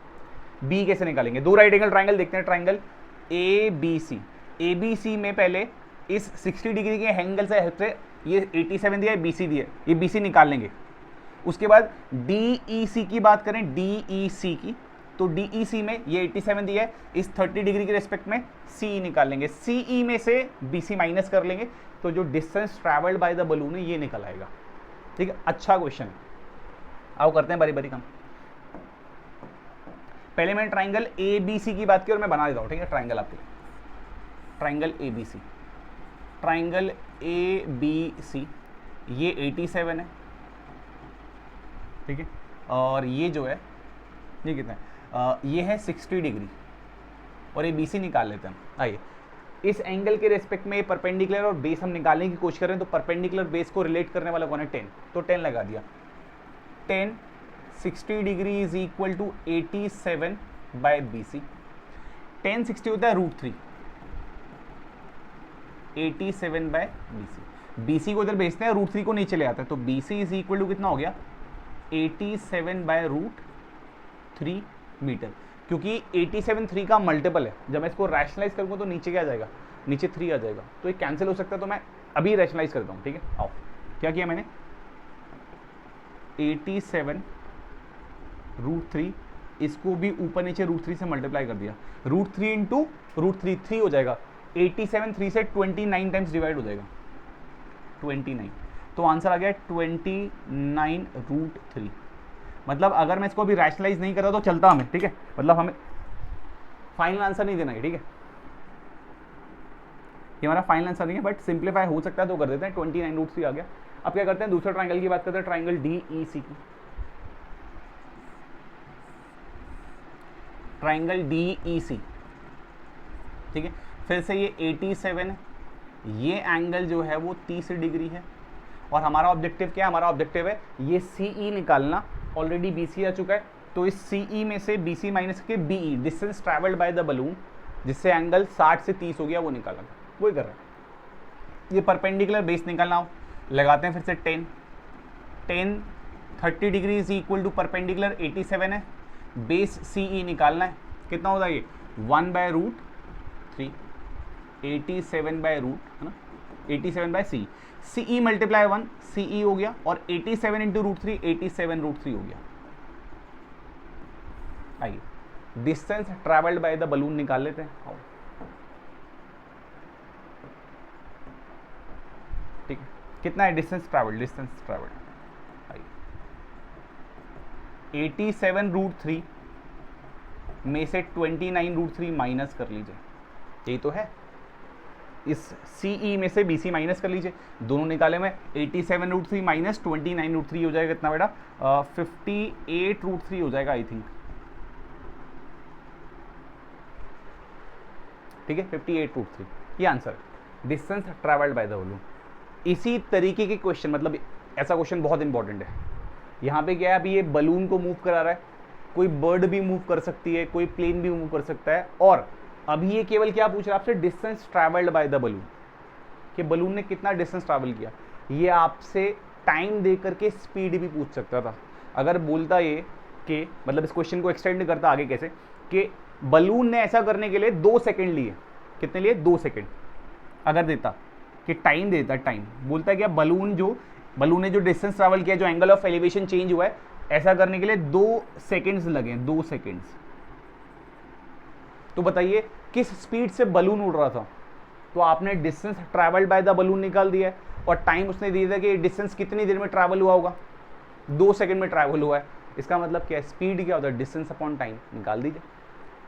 B कैसे निकालेंगे, दो राइट एंगल ट्राइंगल देखते हैं, ट्राइंगल ABC में पहले इस 60 डिग्री के एंगल से हेल्प से ये 87 दिया है, BC दिया है, ये BC निकाल लेंगे। उसके बाद DEC की बात करें, DEC की, तो DEC में ये 87 दिया है, इस 30 डिग्री के रेस्पेक्ट में CE निकाल लेंगे, CE में से BC माइनस कर लेंगे, तो जो distance travelled by the balloon है ये निकल आएगा, ठीक है। अच्छा क्वेश्चन है, आओ करते हैं बारी बारी काम। पहले मैंने ट्राइंगल ABC की बात की और मैं बना देता हूँ, ठीक है, ट्राइंगल आपके लिए, ट्राइंगल ABC, ट्राइंगल ABC, ये 87 है, ठीक है, और ये जो है ये कितना है, ये है 60 डिग्री, और ये BC निकाल लेते हैं। आइए इस एंगल के रेस्पेक्ट में परपेंडिकुलर और बेस हम निकालने की कोशिश कर रहे हैं, तो परपेंडिकुलर बेस को रिलेट करने वाला कौन है, 10, तो 10 लगा दिया। 10 60 degree is equal to 87 by BC। 10 60 होता है √3, 87 बाय BC। BC को इधर भेजते हैं, √3 को नीचे ले आता है, तो BC इज इक्वल टू कितना हो गया, 87 बाय √3 मीटर, क्योंकि 87 3 का मल्टीपल है। जब मैं इसको रैशनलाइज करूंगा तो नीचे क्या आ जाएगा, नीचे 3 आ जाएगा, तो ये कैंसिल हो सकता है, तो मैं अभी रैशनलाइज करता हूँ, ठीक है। आओ क्या किया मैंने, 87 √3, इसको भी ऊपर नीचे √3 से मल्टीप्लाई कर दिया, √3 इंटू √3 3 हो जाएगा, 87 3 से 29 टाइम्स डिवाइड हो जाएगा, 29, तो आंसर आ गया 29 √3। मतलब अगर मैं इसको अभी रैशनलाइज नहीं करता तो चलता हमें, ठीक है, मतलब हमें फाइनल आंसर नहीं देना है, ठीक है, ये हमारा फाइनल आंसर नहीं है, बट सिंप्लीफाई हो सकता है तो कर देते हैं, 29 √3 आ गया। अब क्या करते हैं, दूसरे ट्राइंगल की बात करते हैं, ट्राइंगल DEC की, ट्राइंगल DEC, ठीक है, फिर से ये 87 है, ये एंगल जो है वो 30 डिग्री है, और हमारा ऑब्जेक्टिव क्या है, हमारा ऑब्जेक्टिव है ये CE निकालना, ऑलरेडी BC आ चुका है, तो इस CE में से BC माइनस के BE, distance travelled by the balloon, जिससे एंगल 60 से 30 हो गया, वो निकाला, वही कर रहा है। ये परपेंडिकुलर बेस निकालना हो, लगाते हैं फिर से 10 30 degree is equal to perpendicular 87 है, बेस CE निकालना है, कितना होता है ये 1 बाय √3, 87 बाय √, है ना, 87 बाय CE मल्टीप्लाई 1, CE हो गया, और 87 इंटू √3, 87 √3 हो गया। आइए distance travelled by the balloon निकाल लेते हैं, ठीक है, कितना है डिस्टेंस ट्रैवल्ड, आइए 87 √3 में से 29 √3 माइनस कर लीजिए, यही तो है, इस CE में से BC माइनस कर लीजिए, दोनों निकाले मैं 87√3 माइनस 29√3 हो जाएगा कितना बेटा 58√3 हो जाएगा आई थिंक, ठीक है 58√3 ये आंसर है, distance travelled by the balloon. इसी तरीके के क्वेश्चन, मतलब ऐसा क्वेश्चन बहुत इंपॉर्टेंट है। यहाँ पे क्या है, अभी ये बलून को मूव करा रहा है, कोई बर्ड भी मूव कर सकती है, कोई प्लेन भी मूव कर सकता है, और अभी ये केवल क्या पूछ रहा है आपसे, distance travelled by the balloon, कि बलून ने कितना डिस्टेंस ट्रैवल किया। ये आपसे टाइम दे करके स्पीड भी पूछ सकता था। अगर बोलता ये कि मतलब इस क्वेश्चन को एक्सटेंड करता आगे कैसे, कि बलून ने ऐसा करने के लिए 2 सेकेंड लिए, कितने लिए 2 सेकेंड, अगर देता कि टाइम देता, टाइम बोलता है क्या, बलून ने जो डिस्टेंस ट्रैवल किया, जो एंगल ऑफ एलिवेशन चेंज हुआ है, ऐसा करने के लिए 2 सेकेंड्स लगे, 2 सेकेंड्स। तो बताइए किस स्पीड से बलून उड़ रहा था, तो आपने distance travelled by the balloon निकाल दिया है, और टाइम उसने दिया था कि डिस्टेंस कितनी देर में ट्रैवल हुआ होगा, 2 सेकेंड में ट्रैवल हुआ है। इसका मतलब क्या है, स्पीड क्या होता है, डिस्टेंस अपॉन टाइम, निकाल दीजिए।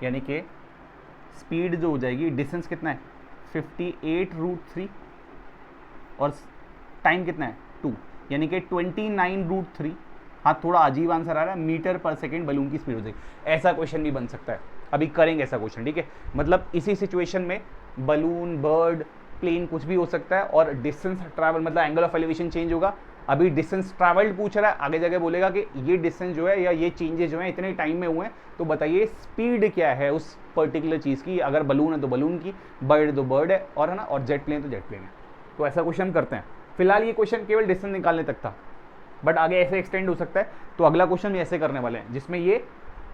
यानी कि स्पीड जो हो जाएगी, डिस्टेंस कितना है 58√3 और टाइम कितना है 2, यानी कि 29√3। हाँ थोड़ा अजीब आंसर आ रहा है, मीटर पर सेकेंड बलून की स्पीड हो जाएगी। ऐसा क्वेश्चन भी बन सकता है, अभी करेंगे ऐसा क्वेश्चन, ठीक है। मतलब इसी सिचुएशन में बलून, बर्ड, प्लेन कुछ भी हो सकता है, और डिस्टेंस ट्रैवल मतलब एंगल ऑफ एलिवेशन चेंज होगा। अभी डिस्टेंस ट्रैवल्ड पूछ रहा है, आगे जाके बोलेगा कि ये डिस्टेंस जो है या ये चेंजेस जो है इतने टाइम में हुए हैं, तो बताइए स्पीड क्या है उस पर्टिकुलर चीज़ की। अगर बलून है तो बलून की, बर्ड तो बर्ड है, और है ना, और जेट प्लेन तो जेट प्लेन है। तो ऐसा क्वेश्चन करते हैं। फिलहाल ये क्वेश्चन केवल डिस्टेंस निकालने तक था, बट आगे ऐसे एक्सटेंड हो सकता है। तो अगला क्वेश्चन भी ऐसे करने वाले हैं जिसमें ये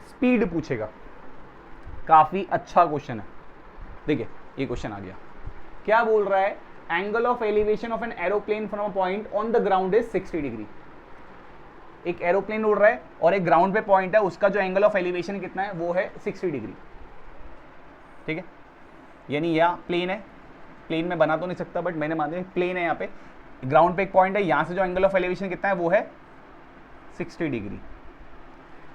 स्पीड पूछेगा। काफ़ी अच्छा क्वेश्चन है। देखिए ये क्वेश्चन आ गया, क्या बोल रहा है, angle of elevation of an aeroplane from a point on the ground is 60 degree. एक एरोप्लेन उड़ रहा है और एक ग्राउंड पे पॉइंट है, उसका जो एंगल ऑफ एलिवेशन कितना है वो है 60 डिग्री, ठीक है। यानी यहाँ प्लेन है, प्लेन में बना तो नहीं सकता बट मैंने मान लिया प्लेन है, यहाँ पे ग्राउंड पे एक पॉइंट है, यहाँ से जो एंगल ऑफ एलिवेशन कितना है वो है 60 डिग्री।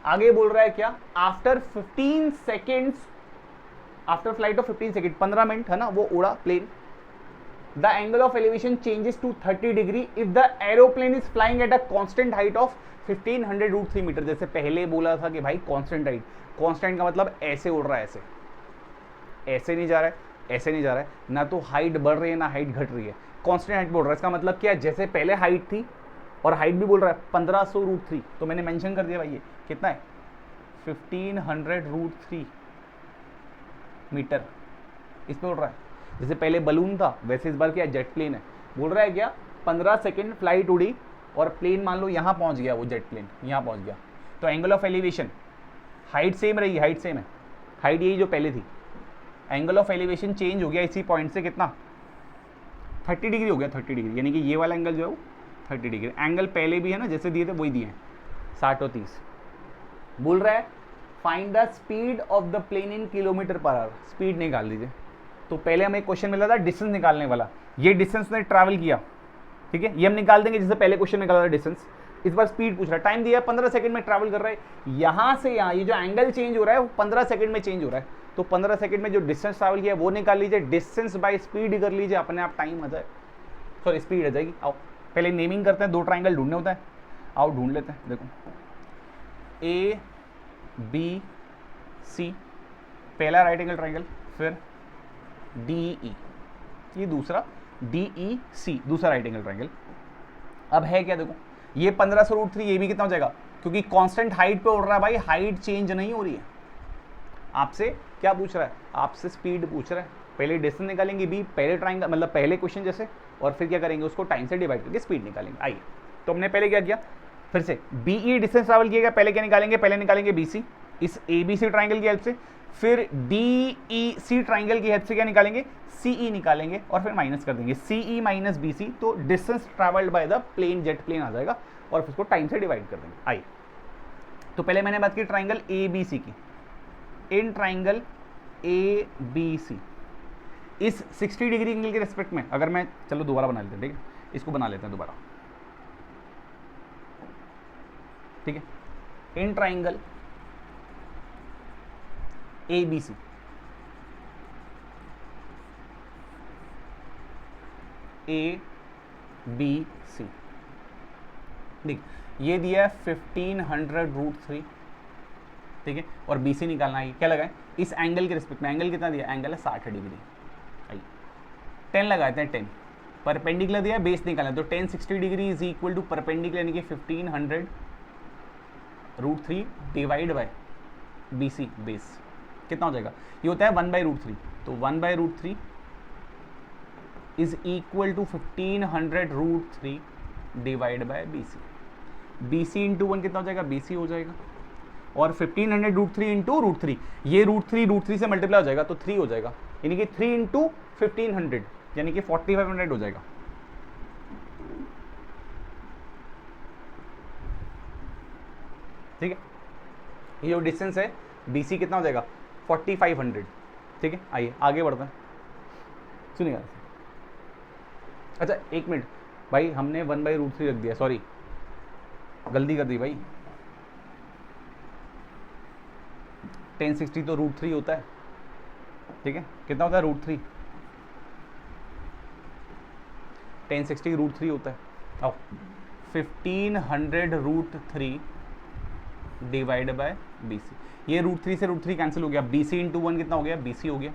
आगे बोल रहा है क्या, after 15 seconds, after flight of 15 second, 15 minute है ना, वो उड़ा plane, the angle of elevation changes to 30 degree if the aeroplane is flying at a constant height of 1500√3 metre. जैसे पहले बोला था कि भाई कांस्टेंट हाइट, कांस्टेंट का मतलब ऐसे उड़ रहा है, ऐसे ऐसे नहीं जा रहा है, ऐसे नहीं जा रहा है, ना तो हाइट बढ़ रही है ना हाइट घट रही है, कांस्टेंट हाइट बोल रहा है। इसका मतलब क्या है, जैसे पहले हाइट थी और हाइट भी बोल रहा है 1500√3, तो मैंने मेंशन कर दिया भाई ये कितना है 1500√3 मीटर, इस पे उड़ रहा है। जैसे पहले बलून था वैसे इस बार क्या जेट प्लेन है। बोल रहा है क्या, 15 सेकेंड फ्लाइट उड़ी और प्लेन मान लो यहाँ पहुँच गया, वो जेट प्लेन यहाँ पहुँच गया, तो angle of elevation, height same रही, हाइट सेम है, हाइट यही जो पहले थी, एंगल ऑफ एलिवेशन चेंज हो गया इसी पॉइंट से कितना 30 डिग्री हो गया, 30 डिग्री, यानी कि ये वाला एंगल जो है वो 30 डिग्री। एंगल पहले भी है ना, जैसे दिए थे वही दिए हैं 60 और 30। बोल रहा है find the speed of the plane in kilometre per hour, speed निकाल लीजिए। तो पहले हमें क्वेश्चन मिला था डिस्टेंस निकालने वाला, ये डिस्टेंस ने ट्रैवल किया, ठीक है, ये हम निकाल देंगे जैसे पहले क्वेश्चन निकाला था डिस्टेंस। इस बार स्पीड पूछ रहा है, टाइम दिया 15 सेकंड में ट्रैवल कर रहा है, यहाँ से यहाँ ये जो एंगल चेंज हो रहा है वो 15 सेकंड में चेंज हो रहा है, तो 15 सेकंड में जो डिस्टेंस ट्रैवल किया वो निकाल लीजिए, डिस्टेंस बाय स्पीड कर लीजिए, अपने आप टाइम आ जाए, सॉरी स्पीड आ जाएगी। आओ पहले नेमिंग करते हैं, 2 ट्राइंगल ढूंढने होता है, आओ ढूंढ लेते हैं। देखो ABC पहला राइट एंगल ट्राइंगल, फिर DE, ये दूसरा DEC दूसरा राइट एंगल ट्राइंगल। अब है क्या, देखो ये 1500√3, ये भी कितना हो जाएगा, क्योंकि कांस्टेंट हाइट पे उड़ रहा है भाई, हाइट चेंज नहीं हो रही है। आपसे क्या पूछ रहा है, आपसे स्पीड पूछ रहा है। पहले डिस्टेंस निकालेंगे B, पहले ट्राइंगल मतलब पहले क्वेश्चन जैसे, और फिर क्या करेंगे उसको टाइम से डिवाइड करके स्पीड निकालेंगे। आइए तो हमने पहले क्या किया, फिर से BE डिस्टेंस ट्रैवल किएगा, पहले क्या निकालेंगे, पहले निकालेंगे BC इस ABC ट्राइंगल की हेल्प से, फिर DEC ट्राइंगल की हेल्प से क्या निकालेंगे, CE निकालेंगे, और फिर माइनस कर देंगे CE माइनस BC, तो distance travelled by the plane, jet plane आ जाएगा, और फिर उसको टाइम से डिवाइड कर देंगे। आइए तो पहले मैंने बात की ट्राइंगल ABC की, इन ट्राइंगल ABC इस 60 डिग्री एंगल के रेस्पेक्ट में, अगर मैं चलो दोबारा बना लेते हैं, ठीक है, इसको बना लेते हैं दोबारा, ठीक है, in triangle ABC A B C. ठीक, ये दिया है 1500√3, ठीक है, और बी सी निकालना है। क्या लगाए इस एंगल के रिस्पेक्ट में? एंगल कितना दिया? एंगल है 60 डिग्री। आई 10 लगाते हैं, 10 परपेंडिकुलर दिया, बेस निकालना है, तो 10 60 degree is equal to perpendicular यानी कि 1500√3 divide by B C base. कितना हो जाएगा? ये होता है 1/√3, तो 1/√3 is equal to 1500√3 divide by B C. B C into 1 कितना हो जाएगा? बी सी हो जाएगा, और 1500√3 इंटू √3, ये √3 से मल्टीप्लाई हो जाएगा तो 3 हो जाएगा, यानी कि 3 इंटू 1500 यानी कि 4500 हो जाएगा। ठीक है, ये जो डिस्टेंस है BC कितना हो जाएगा? 4500। ठीक है, आइए आगे बढ़ते हैं, सुनिएगा। अच्छा एक मिनट भाई, हमने 1/√3 रख दिया, सॉरी गलती कर दी भाई। 1060 तो √3 होता है, ठीक है, कितना होता है √3? 1060 √3 होता है। आओ 1500√3 डिवाइड बाय BC। ये √3 से √3 कैंसिल हो गया, BC इंटू 1 कितना हो गया? BC हो गया,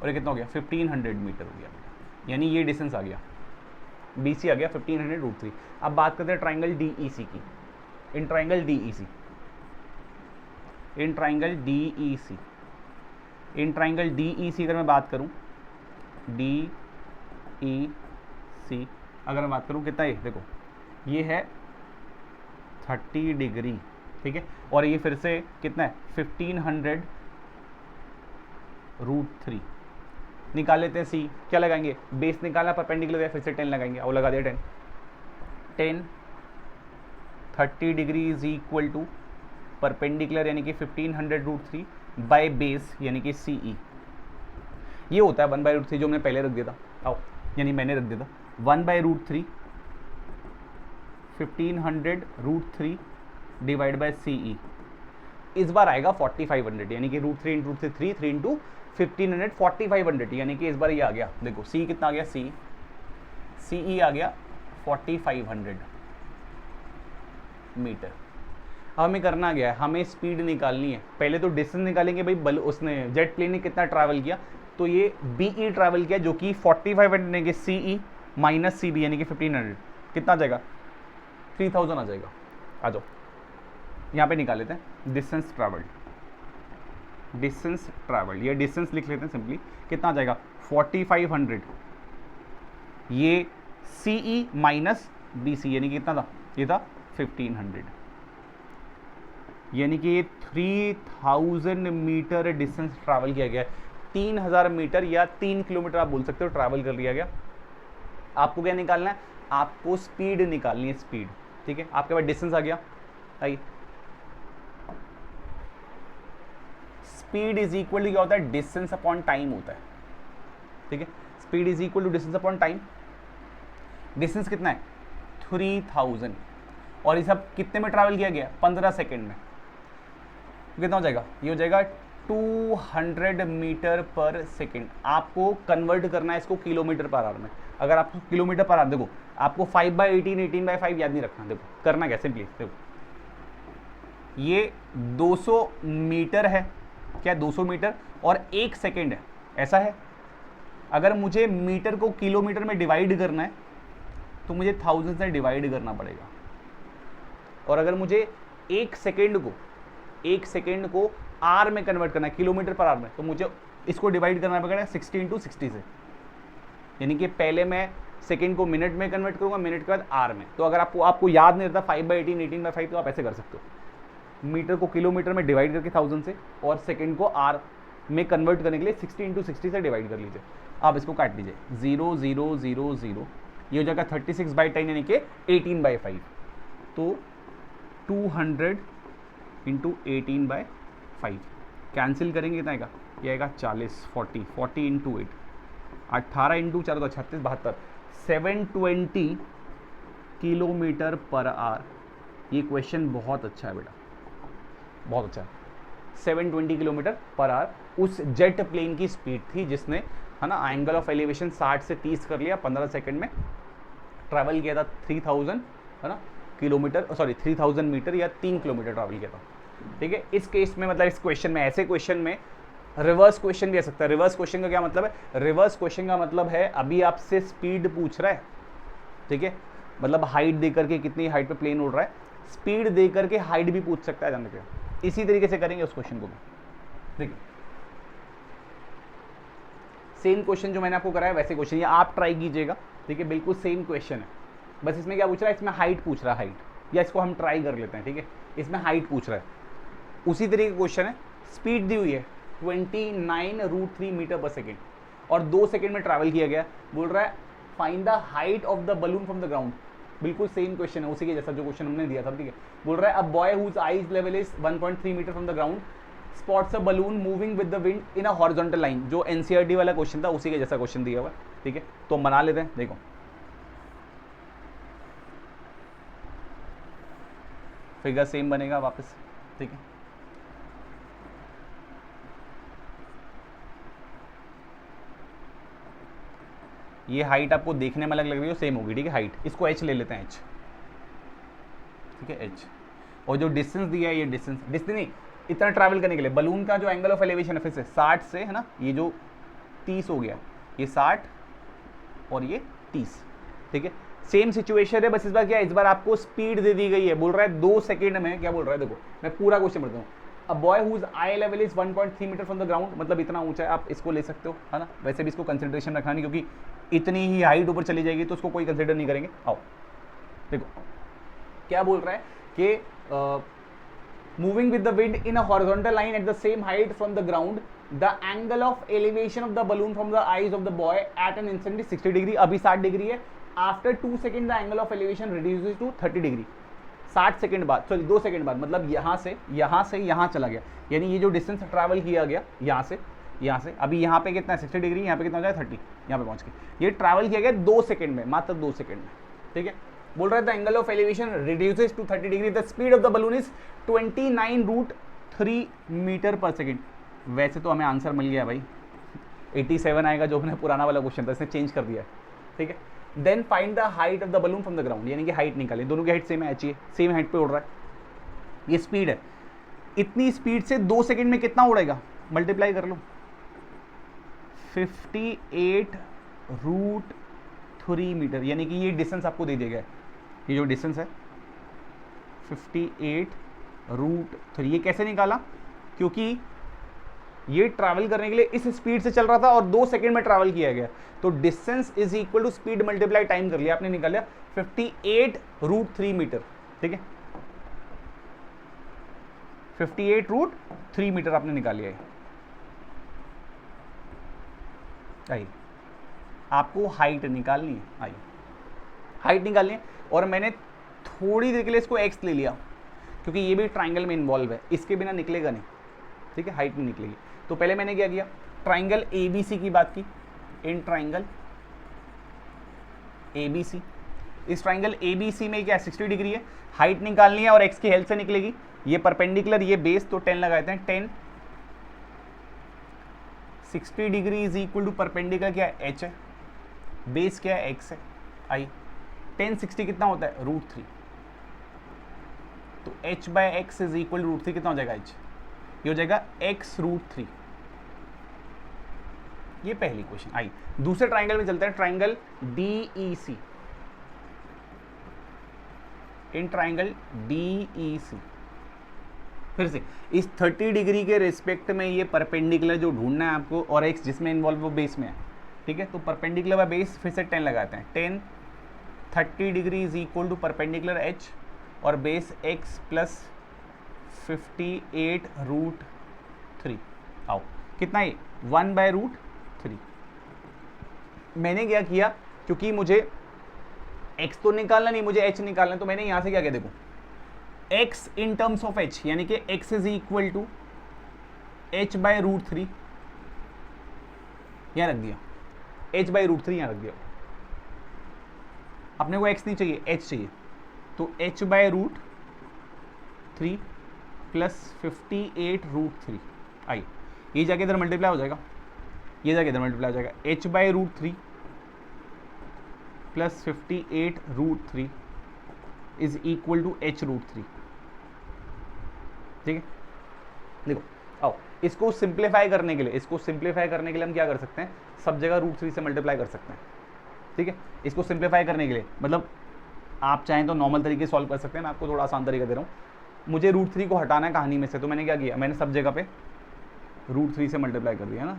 और ये कितना हो गया? 1500 मीटर हो गया, यानी ये डिस्टेंस आ गया, BC आ गया 1500√3। अब बात करते हैं ट्राइंगल DEC की। In triangle DEC, in triangle DEC अगर मैं बात करूं, DEC अगर मैं बात करूं, कितना है? देखो ये है 30 डिग्री, ठीक है, और ये फिर से कितना है? 1500√3 निकाल लेते हैं। सी क्या लगाएंगे? बेस निकालना, परपेंडिकुलर है, फिर से 10 लगाएंगे, और लगा दिया 10। 30 degree is equal to perpendicular यानी कि 1500√3 बाय बेस यानी कि CE। ये होता है 1/√3 जो मैंने पहले रख दिया था, आओ यानी मैंने रख दिया था 1/√3 1500√3 डिवाइड बाय CE। इस बार आएगा 4500 यानी कि √3 इंटू 3 इंटू 1500 4500, यानी कि इस बार ये आ गया। देखो C कितना आ गया? CE आ गया 4500 मीटर। अब हमें करना गया है, हमें स्पीड निकालनी है। पहले तो डिस्टेंस निकालेंगे भाई, बल उसने जेट प्लेन ने कितना ट्रैवल किया, तो ये BE ट्रैवल किया जो कि 4500 यानी कि CE माइनस CB यानी कि 1500, कितना आ जाएगा? 3000 आ जाएगा। आ जाओ यहाँ पे निकाल लेते हैं डिस्टेंस ट्रैवल्ड, ये डिस्टेंस लिख लेते हैं सिंपली। कितना आ जाएगा? 4500, ये CE माइनस BC यानी कि कितना था? ये था 1500, यानी कि ये 3000 मीटर डिस्टेंस ट्रैवल किया गया है। 3000 मीटर या 3 किलोमीटर आप बोल सकते हो ट्रैवल कर लिया गया। आपको क्या निकालना है? आपको स्पीड निकालनी है, स्पीड। ठीक है, आपके पास डिस्टेंस आ गया, आइए स्पीड इज इक्वल टू क्या होता है? डिस्टेंस अपॉन टाइम होता है। ठीक है, speed is equal to distance upon time. Distance कितना है? 3000, और ये सब कितने में ट्रैवल किया गया? 15 सेकेंड में। कितना हो जाएगा? ये हो जाएगा 200 मीटर पर सेकेंड। आपको कन्वर्ट करना है इसको किलोमीटर पर आवर में। अगर आपको किलोमीटर पर आवर, देखो आपको 5/18 18/5 याद नहीं रखना। देखो करना क्या, सिंपली देखो ये 200 मीटर है, क्या 200 मीटर और 1 सेकेंड है, ऐसा है। अगर मुझे मीटर को किलोमीटर में डिवाइड करना है तो मुझे 1000 से डिवाइड करना पड़ेगा, और अगर मुझे 1 सेकेंड को आर में कन्वर्ट करना है, किलोमीटर पर आवर में, तो मुझे इसको डिवाइड करना पड़ेगा 60 × 60 से। यानी कि पहले मैं सेकेंड को मिनट में कन्वर्ट करूंगा, मिनट के बाद आर में। तो अगर आपको याद नहीं रहता 5/18 18/5, तो आप ऐसे कर सकते हो, मीटर को किलोमीटर में डिवाइड करके 1000 से, और सेकेंड को आर में कन्वर्ट करने के लिए 60 × 60 से डिवाइड कर लीजिए। आप इसको काट लीजिए, 0 0 0 0, ये हो जाएगा 36/10 यानी कि 18/5। तो 200 × 18/5 कैंसिल करेंगे, कितना आएगा? ये आएगा 40 40 40 × 8, 18 × 4 तो 36 72, 720 किलोमीटर पर आवर। ये क्वेश्चन बहुत अच्छा है बेटा, बहुत अच्छा है। 720 किलोमीटर पर आवर उस जेट प्लेन की स्पीड थी जिसने है ना, एंगल ऑफ एलिवेशन 60 से 30 कर लिया 15 सेकंड में, ट्रैवल किया था 3000 है ना किलोमीटर, सॉरी 3000 मीटर या 3 किलोमीटर ट्रैवल किया था। ठीक है, इस केस में मतलब इस क्वेश्चन में, ऐसे क्वेश्चन में रिवर्स क्वेश्चन भी आ सकता है। रिवर्स क्वेश्चन का क्या मतलब है? रिवर्स क्वेश्चन का मतलब है अभी आपसे स्पीड पूछ रहा है, ठीक है, मतलब हाइट दे करके कितनी हाइट पे प्लेन उड़ रहा है, स्पीड दे करके हाइट भी पूछ सकता है, जानने के इसी तरीके से करेंगे उस क्वेश्चन को भी। देखिए सेम क्वेश्चन जो मैंने आपको कराया वैसे क्वेश्चन ये आप ट्राई कीजिएगा, ठीक है, बिल्कुल सेम क्वेश्चन है, बस इसमें क्या पूछ रहा है, इसमें हाइट पूछ रहा है, हाइट, या इसको हम ट्राई कर लेते हैं, ठीक है, इसमें हाइट पूछ रहा है, उसी तरीके का क्वेश्चन है, स्पीड दी हुई है 29√3 मीटर पर सेकेंड और 2 सेकेंड में ट्रैवल किया गया, बोल रहा है find the height of the balloon from the ground. बिल्कुल सेम क्वेश्चन है, उसी के जैसा जो क्वेश्चन हमने दिया था, ठीक है, बोल रहा है a boy whose eyes level is 1.3 metre from the ground spots a balloon moving with the wind in a horizontal line. जो एनसीईआरटी वाला क्वेश्चन था उसी के जैसा क्वेश्चन दिया हुआ है, ठीक है, तो हम बना लेते हैं। देखो फिगर सेम बनेगा वापस, ठीक है, ये हाइट आपको देखने में अलग लग रही है, सेम होगी, ठीक है, हाइट, इसको h ले लेते हैं, h, ठीक है, h, और जो डिस्टेंस दिया है ये डिस्टेंस नहीं, इतना ट्रैवल करने के लिए बलून का जो एंगल ऑफ एलिवेशन है फिर से 60 से, है ना, ये जो 30 हो गया, ये 60 और ये 30, ठीक है, सेम सिचुएशन है, बस इस बार क्या है, इस बार आपको स्पीड दे दी गई है, बोल रहा है 2 सेकेंड में, क्या बोल रहा है, देखो मैं पूरा क्वेश्चन पढ़ता हूँ, a boy whose eye level is 1.3 metre from the ground, मतलब इतना ऊंचा है, आप इसको ले सकते हो, है ना, वैसे भी इसको कंसिडरेशन रखना नहीं, क्योंकि इतनी ही हाइट ऊपर चली जाएगी तो उसको कोई कंसिडर नहीं करेंगे। आओ देखो क्या बोल रहा है कि moving with the wind in a horizontal line at the same height from the ground, the angle of elevation of the balloon from the eyes of the boy at an instant 60 degree, अभी 60 degree है, after 2 second the angle of elevation reduces to 30 degree, 60 second बाद, sorry 2 second बाद, मतलब यहाँ से यहाँ चला गया, यानी ये जो डिस्टेंस ट्रैवल किया गया यहाँ से अभी यहाँ पे कितना है 60 डिग्री, यहाँ पे कितना हो जाए 30, यहाँ पे पहुँच के ये ट्रैवल किया गया 2 सेकंड में, मात्र 2 सेकंड में, ठीक है, बोल रहा है the angle of elevation reduces to 30 degree, the speed of the balloon is 29√3 metre per second. वैसे तो हमें आंसर मिल गया भाई, 87 आएगा, जो हमने पुराना वाला क्वेश्चन था इसने चेंज कर दिया है, ठीक है, then find the height of the balloon from the ground, यानी कि हाइट निकाले, दोनों की हाइट सेम है, चाहिए सेम हाइट पे उड़ रहा है, ये स्पीड है, इतनी स्पीड से 2 सेकंड में कितना उड़ेगा, मल्टीप्लाई कर लो, 58√3 मीटर, यानी कि ये डिस्टेंस आपको दे दिया गया है, ये जो डिस्टेंस है 58√3, ये कैसे निकाला, क्योंकि ये ट्रैवल करने के लिए इस स्पीड से चल रहा था और 2 सेकंड में ट्रैवल किया गया, तो distance is equal to speed multiply time कर लिया आपने, निकाल लिया 58√3 मीटर, ठीक है, 58√3 मीटर आपने निकाल लिया है। आइए आपको हाइट निकालनी है, आइए हाइट निकालनी है, और मैंने थोड़ी देर के लिए इसको x ले लिया, क्योंकि ये भी ट्राइंगल में इन्वॉल्व है, इसके बिना निकलेगा नहीं, ठीक है, हाइट नहीं निकलेगी। तो पहले मैंने क्या किया, ट्राइंगल ABC की बात की, इन ट्राइंगल ABC, इस ट्राइंगल ABC में क्या 60 डिग्री है, हाइट निकालनी है और x की हेल्प से निकलेगी, ये परपेंडिकुलर, ये बेस, तो 10 लगाते हैं, 10, 60 degree is equal to perpendicular क्या है h है, बेस क्या है x है, आई 10 60 कितना होता है √3, तो h/x इज इक्वल टू √3 कितना हो जाएगा h, ये हो जाएगा x√3। ये पहली क्वेश्चन। आई दूसरे ट्राइंगल में चलते हैं, triangle DEC, in triangle DEC फिर से इस 30 डिग्री के रिस्पेक्ट में ये परपेंडिकुलर जो ढूंढना है आपको, और x जिसमें इन्वॉल्व वो बेस में है, ठीक है, तो परपेंडिकुलर बाय बेस फिर से 10 लगाते हैं, 10 30 degree is equal to perpendicular h और बेस x प्लस 58√3, आओ कितना है 1/√3। मैंने क्या किया, क्योंकि मुझे x तो निकालना नहीं, मुझे h निकालना, तो मैंने यहां से क्या किया, देखो x in terms of h, यानी कि x is equal to h/√3 यहां रख दिया, h/√3 यहां रख दिया, अपने को x नहीं चाहिए, h चाहिए, तो h/√3 प्लस 58√3, आई ये जाके इधर मल्टीप्लाई हो जाएगा, ये जाके इधर मल्टीप्लाई हो जाएगा, h/√3 plus 58√3 is equal to h√3। ठीक है, देखो आओ इसको सिंप्लीफाई करने के लिए, हम क्या कर सकते हैं, सब जगह √3 से मल्टीप्लाई कर सकते हैं। ठीक है, इसको सिंप्लीफाई करने के लिए मतलब आप चाहें तो नॉर्मल तरीके सॉल्व कर सकते हैं, मैं आपको थोड़ा आसान तरीका दे रहा हूँ। मुझे √3 को हटाना है कहानी में से, तो मैंने क्या किया, मैंने सब जगह पे √3 से मल्टीप्लाई कर दिया है ना।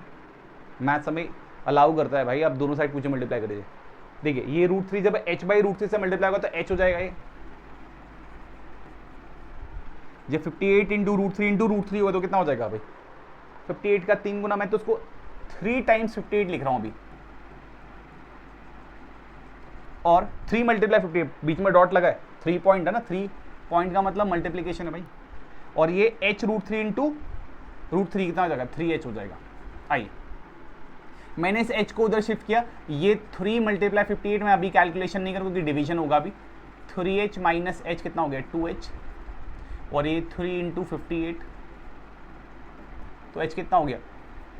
मैथ्स हमें अलाउ करता है भाई, आप दोनों साइड पूछे मल्टीप्लाई कर दीजिए। देखिए ये √3 जब h/√3 से मल्टीप्लाई होगा तो h हो जाएगा, ये जब 58 इंटू √3 होगा तो कितना हो जाएगा भाई, 58 का 3 गुना, मैं तो उसको 3 टाइम्स 58 लिख रहा हूं अभी, और 3 मल्टीप्लाई 58, बीच में डॉट लगा है, 3 पॉइंट है ना, 3 पॉइंट का मतलब मल्टीप्लीकेशन है भाई। और ये h√3 इंटू √3 कितना हो जाएगा, 3h हो जाएगा। आइए मैंने इस h को उधर शिफ्ट किया, ये 3 मल्टीप्लाई 58 में अभी कैलकुलेशन नहीं कर क्योंकि डिवीजन होगा अभी, 3h माइनस h कितना हो गया 2h, और ये 3 इंटू 58, तो h कितना हो गया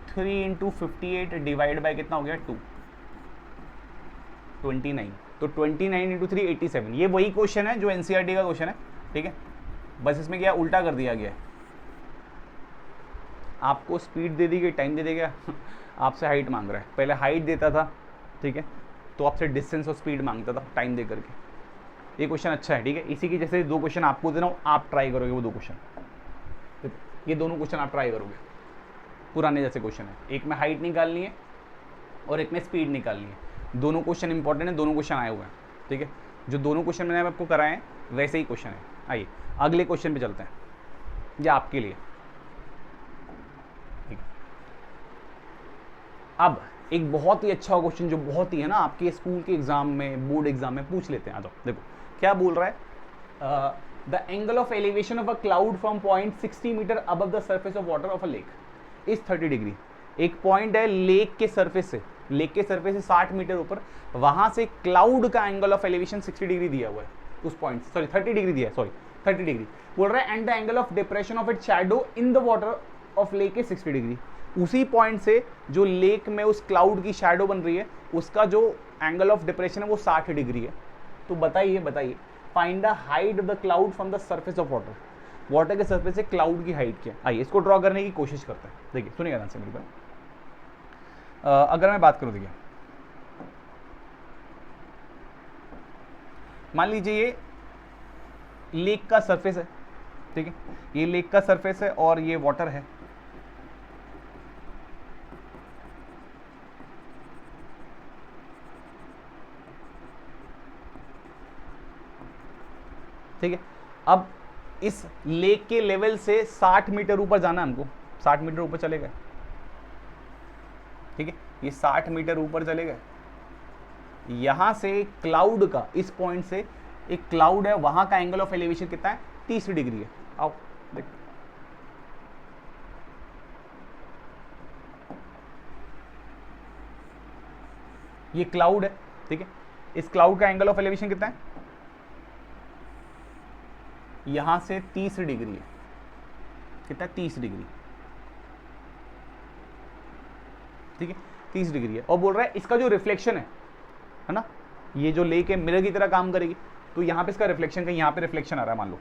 3 इंटू 58 डिवाइड बाई कितना हो गया 2, 29, तो 29 इंटू 3 87। ये वही क्वेश्चन है जो एनसीईआरटी का क्वेश्चन है। ठीक है, बस इसमें क्या उल्टा कर दिया गया है, आपको स्पीड दे दी गई, टाइम दे दिया गया, आपसे हाइट मांग रहा है, पहले हाइट देता था, ठीक है, तो आपसे डिस्टेंस और स्पीड मांगता था टाइम दे करके। ये क्वेश्चन अच्छा है, ठीक है, इसी की जैसे 2 क्वेश्चन आपको दे रहा हूँ, आप ट्राई करोगे वो 2 क्वेश्चन, ये दोनों क्वेश्चन आप ट्राई करोगे, पुराने जैसे क्वेश्चन है, एक में हाइट निकालनी है और एक में स्पीड निकालनी है। दोनों क्वेश्चन इंपॉर्टेंट है, दोनों क्वेश्चन आए हुए हैं। ठीक है, जो दोनों क्वेश्चन मैंने आपको कराए हैं वैसे ही क्वेश्चन है। आइए अगले क्वेश्चन पे चलते हैं, ये आपके लिए। अब एक बहुत ही अच्छा क्वेश्चन जो बहुत ही है ना आपके स्कूल के एग्जाम में, बोर्ड एग्जाम में पूछ लेते हैं। आ जाओ, देखो क्या बोल रहा है, the angle of elevation of a cloud from point 60 metre above the surface of water of a lake is 30 degree. एक पॉइंट है लेक के सर्फेस से 60 मीटर ऊपर, वहां से क्लाउड का एंगल ऑफ एलिवेशन 60 डिग्री दिया हुआ है उस पॉइंट, सॉरी 30 डिग्री दिया है, सॉरी 30 डिग्री बोल रहा है, and the angle of depression of it shadow in the water of lake is 60 degree. उसी पॉइंट से जो लेक में उस क्लाउड की शैडो बन रही है उसका जो एंगल ऑफ डिप्रेशन है वो 60 डिग्री है। तो बताइए find the height of the cloud from the surface of water, water के सर्फेस से क्लाउड की हाइट क्या। आइए इसको ड्रॉ करने की कोशिश करते हैं। देखिए सुनिएगा ध्यान से मेरी बात। अगर मैं बात करूं, देखिए मान लीजिए ये लेक का सरफेस है, ठीक है, ये लेक का सरफेस है और ये वाटर है। ठीक है, अब इस लेक के लेवल से 60 मीटर ऊपर जाना है हमको, 60 मीटर ऊपर चले गए। ठीक है, ये 60 मीटर ऊपर चले गए। यहां से क्लाउड का, इस पॉइंट से एक क्लाउड है, वहां का एंगल ऑफ एलिवेशन कितना है 30 डिग्री है। आओ देख, ये क्लाउड है, ठीक है, इस क्लाउड का एंगल ऑफ एलिवेशन कितना है, यहां से 30 डिग्री है। कितना है 30 डिग्री, ठीक है 30 डिग्री है। और बोल रहा है इसका जो रिफ्लेक्शन है ना, ये जो लेक है मिरर की तरह काम करेगी, तो यहां पे इसका रिफ्लेक्शन, कहीं यहां पे रिफ्लेक्शन आ रहा है, मान लो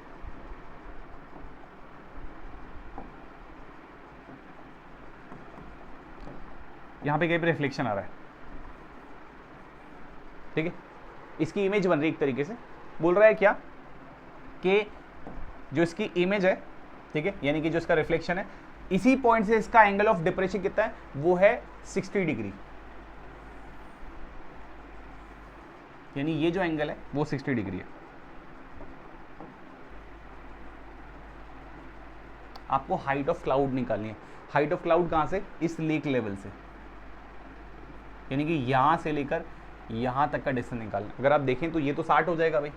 यहां पे कहीं पे रिफ्लेक्शन आ रहा है, ठीक है, इसकी इमेज बन रही है एक तरीके से। बोल रहा है क्या कि जो इसकी इमेज है, ठीक है, यानी कि जो इसका रिफ्लेक्शन है, इसी पॉइंट से इसका एंगल ऑफ डिप्रेशन कितना है, वो है 60 डिग्री। यानी ये जो एंगल है वो 60 डिग्री है। आपको हाइट ऑफ क्लाउड निकालनी है। हाइट ऑफ क्लाउड कहां से, इस लेक लेवल से, यानी कि यहां से लेकर यहां तक का डिस्टेंस निकालना। अगर आप देखें तो ये तो 60 हो जाएगा भाई।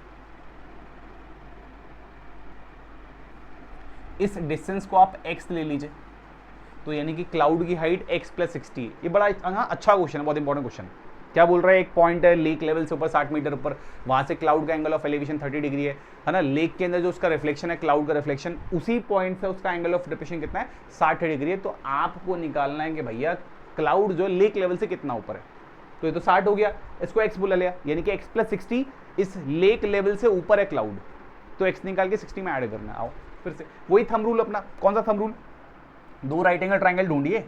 इस डिस्टेंस को आप x ले लीजिए, तो यानी कि क्लाउड की हाइट x + 60। ये बड़ा अच्छा क्वेश्चन है, बहुत इंपॉर्टेंट क्वेश्चन है। क्या बोल रहा है, एक पॉइंट है लेक लेवल से ऊपर 60 मीटर ऊपर, वहां से क्लाउड का एंगल ऑफ एलिवेशन 30 डिग्री है ना। लेक के अंदर जो उसका रिफ्लेक्शन है, क्लाउड का रिफ्लेक्शन, उसी पॉइंट से उसका एंगल ऑफ डिप्रेशन कितना है 60 डिग्री है। तो आपको निकालना है कि भैया क्लाउड जो लेक लेवल से कितना ऊपर है। तो ये तो 60 हो गया, इसको x बुला लिया, यानी कि x + 60 इस लेक लेवल से ऊपर है क्लाउड, तो x निकाल के 60 में ऐड करना है। आओ फिर से वही थंब रूल अपना, कौन सा thumb rule, 2 right angle triangle ढूंढिए,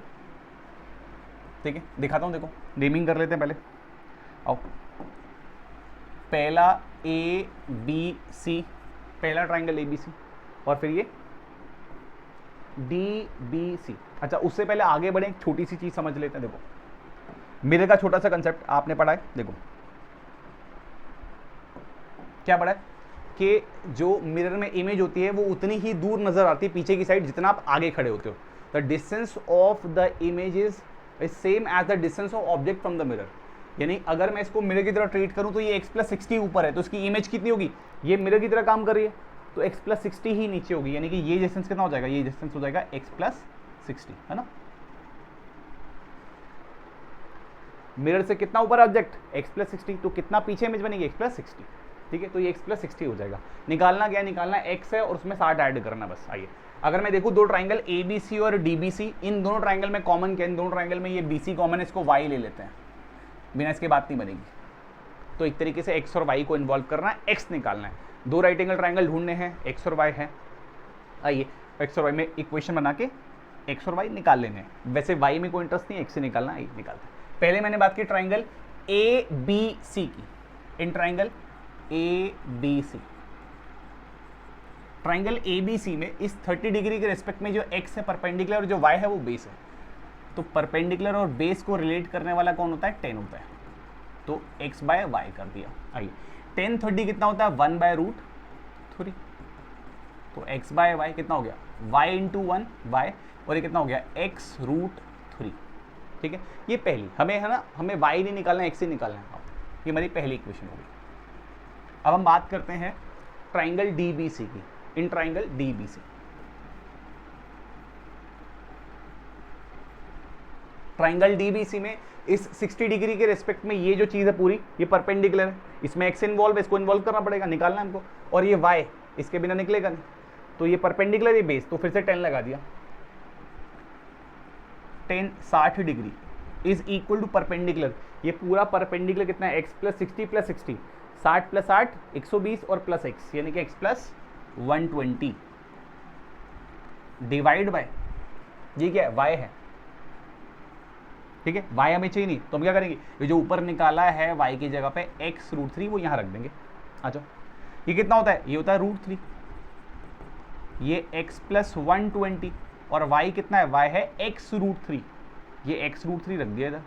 ठीक है दिखाता हूँ, देखो नेमिंग कर लेते हैं पहले। आओ, पहला ABC, पहला ट्राइंगल ABC, और फिर ये DBC। अच्छा उससे पहले आगे बढ़े, एक छोटी सी चीज समझ लेते हैं। देखो मिरर का छोटा सा कंसेप्ट आपने पढ़ा है, देखो क्या पढ़ा है कि जो मिरर में इमेज होती है वो उतनी ही दूर नजर आती है पीछे की साइड जितना आप आगे खड़े होते हो। The distance of the image is same as the distance of object from the mirror. यानी अगर मैं इसको मिरर की तरह ट्रीट करूं तो ये x + 60 ऊपर है, तो इसकी इमेज कितनी होगी, ये मिरर की तरह काम कर रही है, तो x + 60 ही नीचे होगी, यानी कि ये डिस्टेंस कितना हो जाएगा, ये डिस्टेंस हो जाएगा x + 60, है ना। मिरर से कितना ऊपर ऑब्जेक्ट, x + 60, तो कितना पीछे इमेज बनेगी, x + 60, ठीक है। तो ये x + 60 हो जाएगा। निकालना क्या, निकालना x है और उसमें 60 ऐड करना बस। आइए अगर मैं देखूं 2 ट्राइंगल ABC और DBC, इन दोनों ट्राइंगल में कॉमन क्या है, इन दोनों ट्राइंगल में ये BC कॉमन है, इसको y ले लेते हैं, बिना इसके बात नहीं बनेगी। तो एक तरीके से x और y को इन्वॉल्व करना है, x निकालना है, 2 राइट एंगल ट्राइंगल ढूंढने हैं, x और y है। आइए x और y में इक्वेशन बना के x और y निकाल लेने हैं। वैसे y में कोई इंटरेस्ट नहीं, x से निकालना, आइए निकालते हैं। पहले मैंने बात की ट्राइंगल ABC की, इन ट्राइंगल ABC, ट्राइंगल ABC में इस 30 डिग्री के रिस्पेक्ट में जो x है परपेंडिकुलर और जो y है वो बेस है, तो परपेंडिकुलर और बेस को रिलेट करने वाला कौन होता है, 10 होता है, तो x/y कर दिया। आइए 10 30 कितना होता है, 1/√3, तो x/y कितना हो गया, y × 1 y, और ये कितना हो गया, x√3, ठीक है। ये पहली हमें है ना, हमें y नहीं निकालना, x ही निकालना है। ये हमारी पहली इक्वेशन होगी। अब हम बात करते हैं ट्राइंगल DBC की, in triangle DBC, triangle DBC में इस 60 डिग्री के रेस्पेक्ट में ये जो चीज़ है पूरी, ये परपेंडिकुलर है, इसमें x इन्वॉल्व है, इसको इन्वॉल्व करना पड़ेगा, निकालना है हमको, और ये y इसके बिना निकलेगा नहीं, तो ये परपेंडिकुलर, ये बेस, तो फिर से 10 लगा दिया। 10 60 degree is equal to perpendicular, ये पूरा परपेंडिकुलर कितना है, x + 60 + 60, 60 + 60 120 और प्लस x, यानी कि x + 120 डिवाइड बाय, ये क्या है, y है, ठीक है। y हमें चाहिए नहीं, तो हम क्या करेंगे, ये जो ऊपर निकाला है y की जगह पे x√3 वो यहाँ रख देंगे। अच्छा ये कितना होता है, ये होता है √3, ये x + 120 और y कितना है, y है x√3, ये x√3 रख दिया इधर,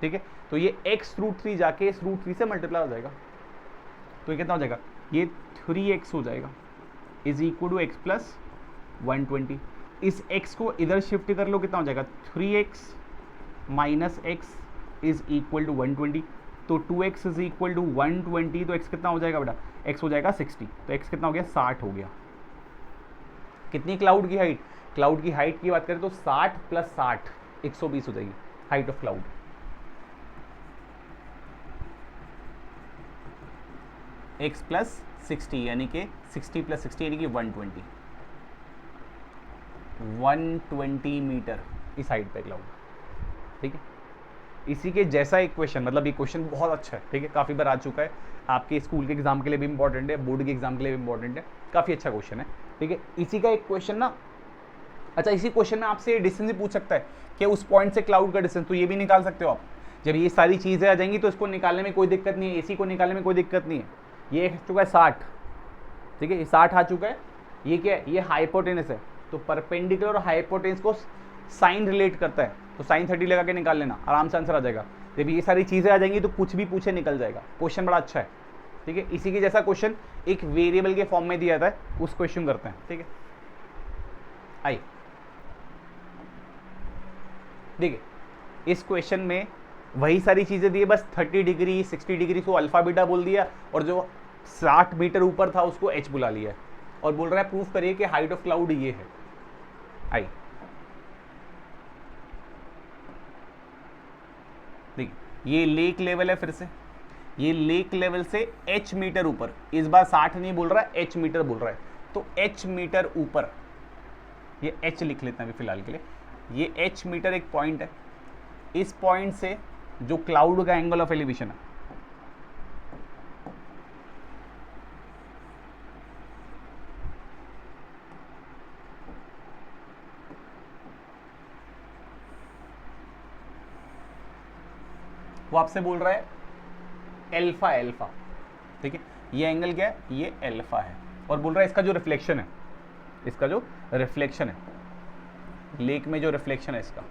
ठीक है। तो ये x√3 जाके इस √3 से मल्टीप्लाई हो जाएगा, तो ये कितना हो जाएगा, ये 3x हो जाएगा, इज इक्वल टू x + 120। इस x को इधर शिफ्ट कर लो, कितना हो जाएगा, 3x - x is equal to 120, तो 2x इज इक्वल टू 120, तो x कितना हो जाएगा बेटा, x हो जाएगा 60, तो x कितना हो गया, 60 हो गया। कितनी क्लाउड की हाइट, क्लाउड की हाइट की बात करें तो 60 + 60 120 हो जाएगी हाइट ऑफ क्लाउड। x + 60 यानी कि 60 + 60 यानी कि 120 मीटर इस हाइट पे क्लाउड, ठीक है। इसी के जैसा एक क्वेश्चन, मतलब ये क्वेश्चन बहुत अच्छा है, ठीक है, काफ़ी बार आ चुका है, आपके स्कूल के एग्जाम के लिए भी इंपॉर्टेंट है, बोर्ड के एग्जाम के लिए भी इंपॉर्टेंट है, काफ़ी अच्छा क्वेश्चन है, ठीक है। इसी का एक क्वेश्चन ना, अच्छा इसी क्वेश्चन में आपसे डिस्टेंस भी पूछ सकता है कि उस पॉइंट से क्लाउड का डिस्टेंस, तो ये भी निकाल सकते हो आप। जब ये सारी चीज़ें आ जाएंगी तो इसको निकालने में कोई दिक्कत नहीं है, AC को निकालने में कोई दिक्कत नहीं है। ये आ चुका है 60, ठीक है, ये 60 आ चुका है, ये क्या है, ये हाइपोटेनस है, तो परपेंडिकुलर और हाइपोटेनस को साइन रिलेट करता है, तो साइन 30 लगा के निकाल लेना, आराम से आंसर आ जाएगा। जब ये सारी चीज़ें आ जाएंगी तो कुछ भी पूछे निकल जाएगा, क्वेश्चन बड़ा अच्छा है, ठीक है। इसी के जैसा क्वेश्चन एक वेरिएबल के फॉर्म में दिया था, उस क्वेश्चन करते हैं, ठीक है। आइए देखिए, इस क्वेश्चन में वही सारी चीज़ें दी है, बस 30 डिग्री 60 डिग्री को अल्फा बीटा बोल दिया, और जो 60 मीटर ऊपर था उसको h बुला लिया है, और बोल रहा है प्रूफ करिए कि हाइट ऑफ क्लाउड ये है। आइए देखिए, ये लेक लेवल है, फिर से ये लेक लेवल से h मीटर ऊपर, इस बार 60 नहीं बोल रहा है, h मीटर बोल रहा है, तो h मीटर ऊपर, ये h लिख लेते हैं अभी फिलहाल के लिए, ये h मीटर एक पॉइंट है, इस पॉइंट से जो क्लाउड का एंगल ऑफ एलिवेशन है वो आपसे बोल रहा है एल्फा एल्फा, ठीक है। ये एंगल क्या है, ये एल्फा है, और बोल रहा है इसका जो रिफ्लेक्शन है, इसका जो रिफ्लेक्शन है लेक में, जो रिफ्लेक्शन है इसका,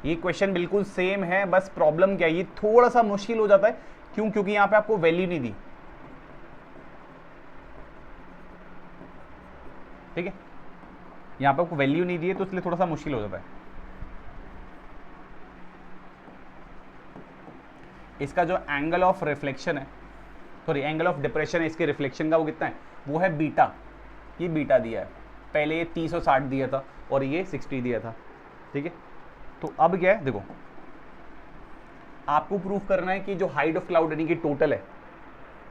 ये क्वेश्चन बिल्कुल सेम है, बस प्रॉब्लम क्या है, ये थोड़ा सा मुश्किल हो जाता है। क्यों? क्योंकि यहां पे आपको वैल्यू नहीं दी, ठीक है, यहां पे आपको वैल्यू नहीं दी है, तो इसलिए थोड़ा सा मुश्किल हो जाता है। इसका जो एंगल ऑफ रिफ्लेक्शन है, सॉरी एंगल ऑफ डिप्रेशन है इसके रिफ्लेक्शन का, वो कितना है, वो है बीटा। ये बीटा दिया है, पहले ये 30 और 60 दिया था और ये 60 दिया था, ठीक है। तो अब क्या है, देखो आपको प्रूफ करना है कि जो हाइट ऑफ क्लाउड यानी कि टोटल है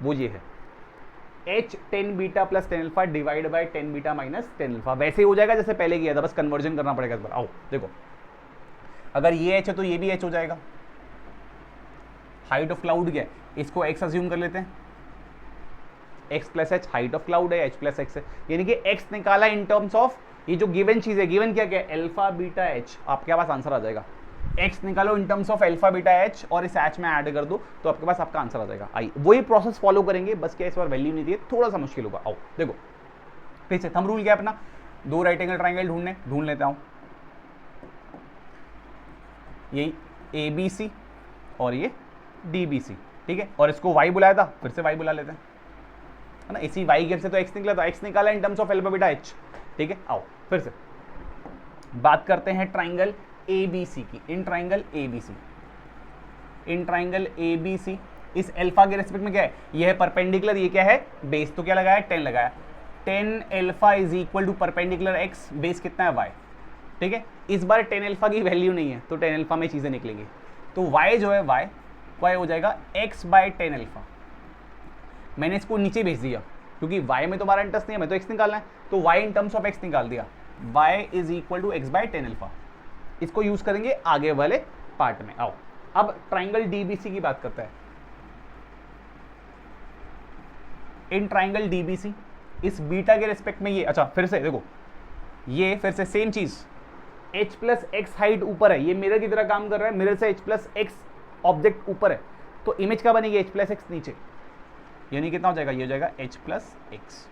वो ये है h 10 beta plus 10 alpha divide by 10 beta minus 10 alpha. वैसे ही हो जाएगा जैसे पहले किया था, बस कन्वर्जन करना पड़ेगा इस बार। आओ देखो, अगर ये h है तो ये भी h हो जाएगा। हाइट ऑफ क्लाउड क्या है, इसको x अज्यूम कर लेते हैं, x plus H height of cloud है, h प्लस एक्स है, यानी कि x निकाला इन टर्म्स ऑफ ये जो गिवन चीज है, गिवन क्या क्या है, अल्फा बीटा h, आपके पास आंसर आ जाएगा। x निकालो इन terms of alpha beta h और इस h में ऐड कर दो तो आपके पास आपका आंसर आ जाएगा। आई वही प्रोसेस फॉलो करेंगे, बस क्या इस बार वैल्यू नहीं दी है, थोड़ा सा मुश्किल होगा। आओ देखो फिर से थंब रूल क्या है अपना, दो राइट एंगल ट्राइंगल ढूंढ लेता हूं, यही ABC और ये DBC, ठीक है, और इसको y बुलाया था, फिर से y बुला लेते हैं, है ना, इसी y गेप से तो x निकला, तो x निकाला इन terms of alpha beta h, ठीक है। आओ फिर से बात करते हैं ट्राइंगल ABC की। इन ट्राइंगल ABC इस अल्फा के रेस्पेक्ट में क्या है, ये है परपेंडिकुलर, ये क्या है बेस, तो क्या लगाया 10 लगाया, 10 alpha is equal to perpendicular x, base कितना है y, ठीक है। इस बार 10 अल्फा की वैल्यू नहीं है तो 10 अल्फा में चीजें निकलेंगी, तो y जो है y हो जाएगा x बाय 10 अल्फा। मैंने इसको नीचे भेज दिया क्योंकि y में तुम्हारा इंटरेस्ट नहीं है, मैं तो x निकालना है, तो y in terms of x निकाल दिया, y is equal to x by 10 alpha. इसको यूज करेंगे आगे वाले पार्ट में। आओ अब ट्राइंगल DBC की बात करते हैं। इन ट्राइंगल DBC इस बीटा के रिस्पेक्ट में ये, अच्छा फिर से देखो, ये फिर से सेम चीज, h प्लस एक्स हाइट ऊपर है, ये मिरर की तरह काम कर रहा है, मिरर से h प्लस एक्स ऑब्जेक्ट ऊपर है, तो इमेज क्या बनेगी, h प्लस एक्स नीचे, यानी कितना हो जाएगा, ये हो जाएगा h प्लस एक्स।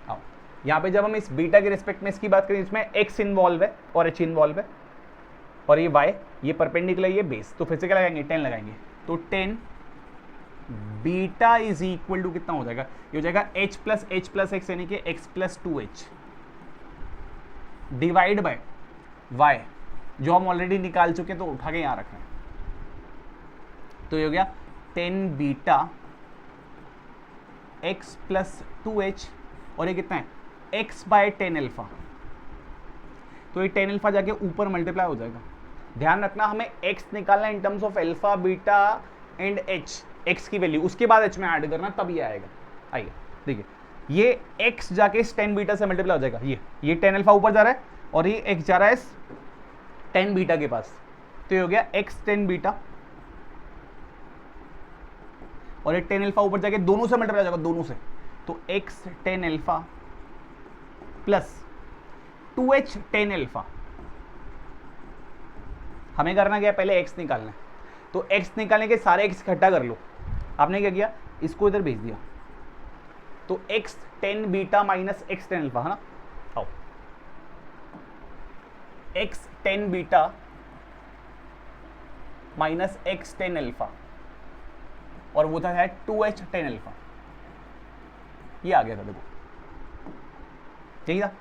आओ यहाँ पे जब हम इस बीटा के रिस्पेक्ट में इसकी बात करें, इसमें x इन्वॉल्व है और h इन्वॉल्व है, और ये y, ये परपेंडिकुलर, ये बेस, तो फिर से क्या लगाएंगे 10 लगाएंगे, तो 10 बीटा इज इक्वल टू कितना हो जाएगा, ये हो जाएगा h प्लस एक्स यानी कि x plus 2h divide by y, जो हम ऑलरेडी निकाल चुके तो उठा के यहां रख रहे हैं, तो ये हो गया 10 बीटा x प्लस 2h, और ये कितना है x बाय 10 अल्फा, तो ये 10 अल्फा जाके ऊपर मल्टीप्लाई हो जाएगा। ध्यान रखना हमें x निकालना इन terms of alpha beta and h, x की वैल्यू उसके बाद h में ऐड करना, तब ये आएगा। आइए देखिए, ये x जाके इस 10 बीटा से मल्टीप्लाई हो जाएगा, ये 10 अल्फा ऊपर जा रहा है और ये x जा रहा है इस 10 बीटा के पास, तो ये हो गया x 10 बीटा, और ये 10 अल्फा ऊपर जाके दोनों से मल्टीप्लाई हो जाएगा, दोनों से, तो x 10 alpha plus 2h 10 alpha. हमें करना क्या है, पहले x निकालना है, तो x निकालने के सारे x इकट्ठा कर लो। आपने क्या किया, इसको इधर भेज दिया, तो x 10 beta minus x 10 alpha, है ना। आओ x 10 beta minus x 10 alpha, और वो था 2h 10 अल्फा, ये आ गया था, देखो यही था,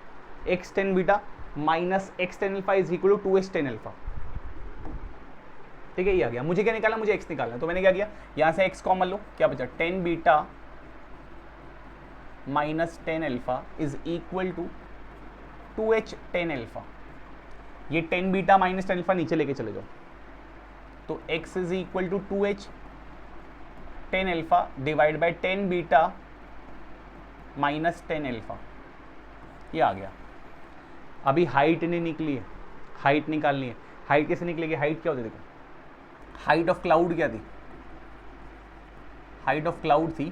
x 10 beta minus x 10 alpha is equal to 2h 10 alpha, ठीक है, ये आ गया। मुझे क्या निकालना, मुझे x निकालना, तो मैंने क्या किया, यहां से x कॉमन लो, क्या बचा 10 beta minus 10 alpha is equal to 2h 10 alpha, ये 10 बीटा माइनस 10 अल्फा नीचे लेके चले जाओ, तो x is equal to 2h 10 alpha divide by 10 beta minus 10 alpha, ये आ गया। अभी हाइट नहीं निकली है, हाइट निकालनी है। हाइट कैसे निकलेगी? हाइट क्या होती है देखो, हाइट ऑफ क्लाउड क्या थी? हाइट ऑफ क्लाउड थी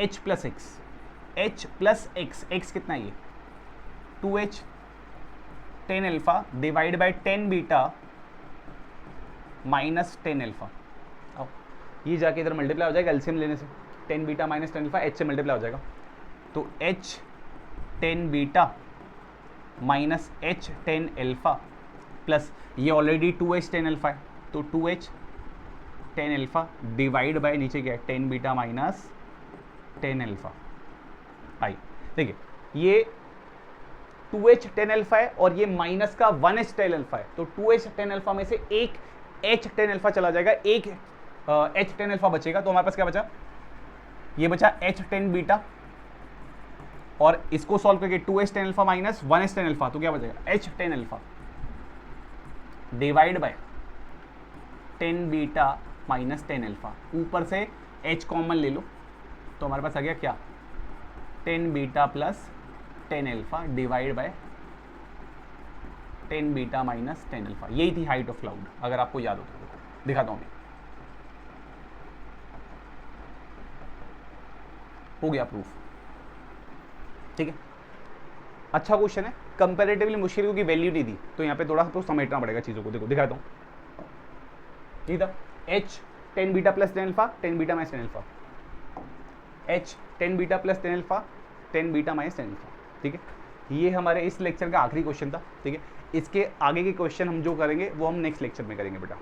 h plus x, h plus x, x कितना है ये 2h 10 alpha divide by 10 beta minus 10 alpha. अब ये जाके इधर मल्टीप्लाई हो जाएगा एलसीएम लेने से, 10 बीटा माइनस 10 अल्फा h से मल्टीप्लाई हो जाएगा, तो h 10 beta minus h 10 alpha plus ये ऑलरेडी 2h 10 अल्फा है, तो 2h 10 अल्फा डिवाइड बाय नीचे क्या है 10 बीटा माइनस 10 अल्फा आई। देखिए ये 2h 10 अल्फा है और ये माइनस का 1h 10 अल्फा है, तो 2h 10 अल्फा में से एक h 10 अल्फा चला जाएगा, एक h 10 अल्फा बचेगा, तो हमारे पास क्या बचा? ये बचा h 10 बीटा और इसको सॉल्व करके 2h 10 alpha minus 1h 10 alpha, तो क्या बचेगा h 10 alpha divide by 10 beta minus 10 alpha. ऊपर से h कॉमन ले लो तो हमारे पास आ गया क्या 10 beta plus 10 alpha divide by 10 beta minus 10 alpha. यही थी हाइट ऑफ क्लाउड, अगर आपको याद हो तो दिखाता हूं मैं। हो गया प्रूफ, ठीक है। अच्छा क्वेश्चन है, कंपैरेटिवली मुश्किल क्योंकि वैल्यू नहीं दी, तो यहाँ पे थोड़ा तो समेटना पड़ेगा चीज़ों को। देखो दिखाता हूँ, ये था h 10 beta plus 10 alpha 10 beta minus 10 alpha, h 10 beta plus 10 alpha 10 beta minus 10 alpha, ठीक है। ये हमारे इस लेक्चर का आखिरी क्वेश्चन था, ठीक है। इसके आगे के क्वेश्चन हम जो करेंगे वो हम नेक्स्ट लेक्चर में करेंगे बेटा।